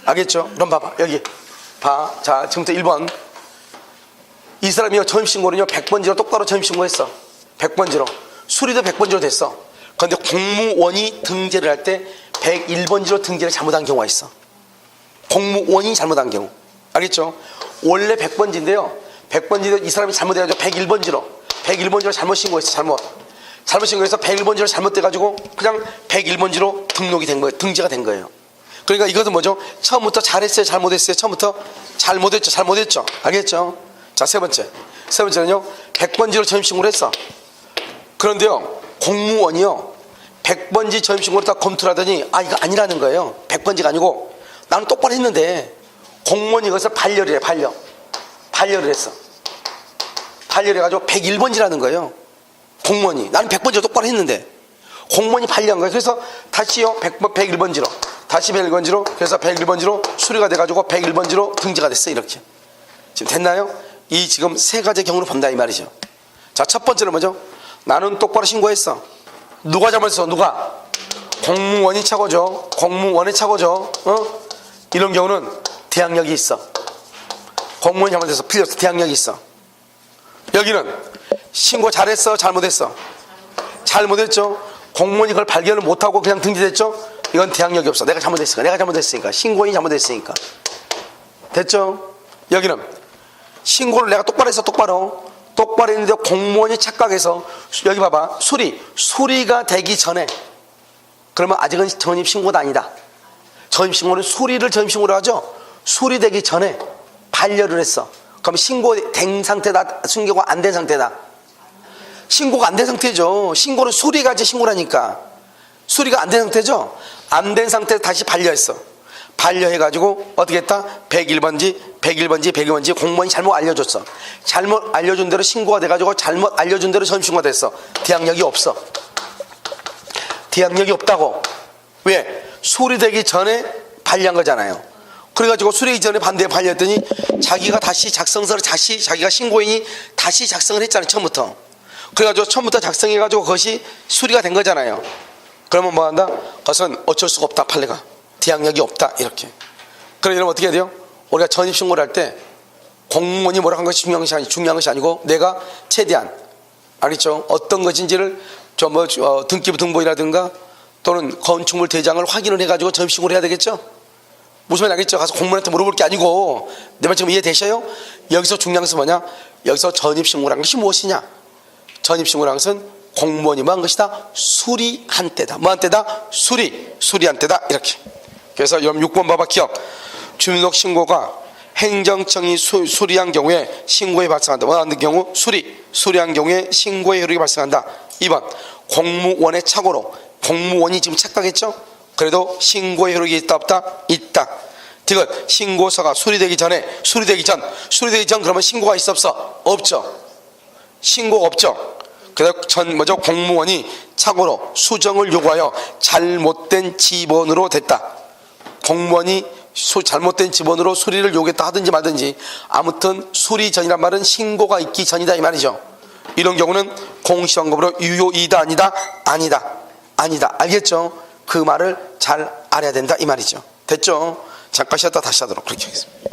알겠죠? 그럼 봐봐. 여기. 봐. 자, 지금부터 1번. 이 사람이 전입신고는요, 100번지로 똑바로 전입신고했어. 100번지로. 수리도 100번지로 됐어. 그런데 공무원이 등재를 할 때 101번지로 등재를 잘못한 경우가 있어. 공무원이 잘못한 경우. 알겠죠? 원래 100번지인데요. 100번지도 이 사람이 잘못해가지고 101번지로 잘못 신고했어. 잘못 신고해서 101번지로 잘못돼가지고 그냥 101번지로 등록이 된 거예요. 등재가 된 거예요. 그러니까 이것은 뭐죠? 처음부터 잘했어요? 잘못했어요? 처음부터 잘못했죠? 알겠죠? 자, 세 번째는요, 100번지로 전입신고를 했어. 그런데요, 공무원이요, 100번지 전입신고를 다 검토를 하더니, 이거 아니라는 거예요. 100번지가 아니고, 나는 똑바로 했는데, 공무원이 이것을 반려를 해, 반려를 했어. 반려해가지고 101번지라는 거예요. 공무원이. 나는 100번지로 똑바로 했는데, 공무원이 반려한 거예요. 그래서 다시요, 101번지로. 다시 101번지로, 그래서 101번지로 수리가 돼가지고 101번지로 등재가 됐어, 이렇게. 지금 됐나요? 이 지금 세 가지 경우를 본다, 이 말이죠. 자, 첫 번째는 뭐죠? 나는 똑바로 신고했어. 누가 잘못했어? 누가? 공무원이 착오죠. 이런 경우는 대항력이 있어. 공무원이 잘못해서 필요해서 대항력이 있어. 여기는 신고 잘했어? 잘못했어? 잘못했죠. 공무원이 그걸 발견을 못하고 그냥 등재됐죠. 이건 대항력이 없어. 내가 잘못했으니까. 신고인이 잘못했으니까. 됐죠? 여기는 신고를 내가 똑바로 했어. 똑바로 했는데 공무원이 착각해서, 여기 봐봐, 수리가 되기 전에, 그러면 아직은 전입신고도 아니다. 전입신고는 수리를 전입신고로 하죠. 수리되기 전에 반려를 했어. 그럼 신고된 상태다, 신고가 안 된 상태다. 신고가 안 된 상태죠. 신고는 수리가 이제 신고라니까. 수리가 안 된 상태죠. 안 된 상태에서 다시 반려했어. 반려해가지고 어떻게 했다? 101번지 공무원이 잘못 알려줬어. 잘못 알려준 대로 신고가 돼가지고 잘못 알려준 대로 전입신고가 됐어. 대항력이 없어. 대항력이 없다고. 왜? 수리되기 전에 반려한 거잖아요. 그래가지고 수리되기 전에 반려했더니 자기가 다시 작성서를 자기가 신고인이 다시 작성을 했잖아요. 처음부터. 그래가지고 처음부터 작성해가지고 그것이 수리가 된 거잖아요. 그러면 뭐 한다? 그것은 어쩔 수가 없다. 판례가. 대항력이 없다. 이렇게. 그럼 여러분 어떻게 해야 돼요? 우리가 전입신고를 할 때 공무원이 뭐라 한 것이 중요한 것이 아니고 내가 최대한, 알겠죠? 어떤 것인지를 등기부 등본이라든가 또는 건축물 대장을 확인을 해가지고 전입신고를 해야 되겠죠? 무슨 말인지 알겠죠? 가서 공무원한테 물어볼 게 아니고, 내 말 지금 이해되셔요? 여기서 중요한 것은 뭐냐? 여기서 전입신고라는 것이 무엇이냐? 전입신고라는 것은 공무원이 뭐 한 것이다? 수리한 때다. 뭐 한 때다? 수리한 때다. 이렇게. 그래서 6번 봐봐. 기억. 주민등록 신고가 행정청이 수리한 경우에 신고에 발생한다. 원하는 경우 수리한 경우에 신고의 효력이 발생한다. 2번 공무원의 착오로, 공무원이 지금 착각했죠? 그래도 신고의 효력이 있다 없다? 있다. 디귿 신고서가 수리되기 전 그러면 신고가 있어 없어? 없죠. 신고가 없죠. 그래서 공무원이 착오로 수정을 요구하여 잘못된 지번으로 됐다. 공무원이 잘못된 지번으로 수리를 요구했다 하든지 말든지, 아무튼 수리 전이란 말은 신고가 있기 전이다, 이 말이죠. 이런 경우는 공시환급으로 유효이다, 아니다. 알겠죠? 그 말을 잘 알아야 된다, 이 말이죠. 됐죠? 잠깐 쉬었다 다시 하도록 그렇게 하겠습니다.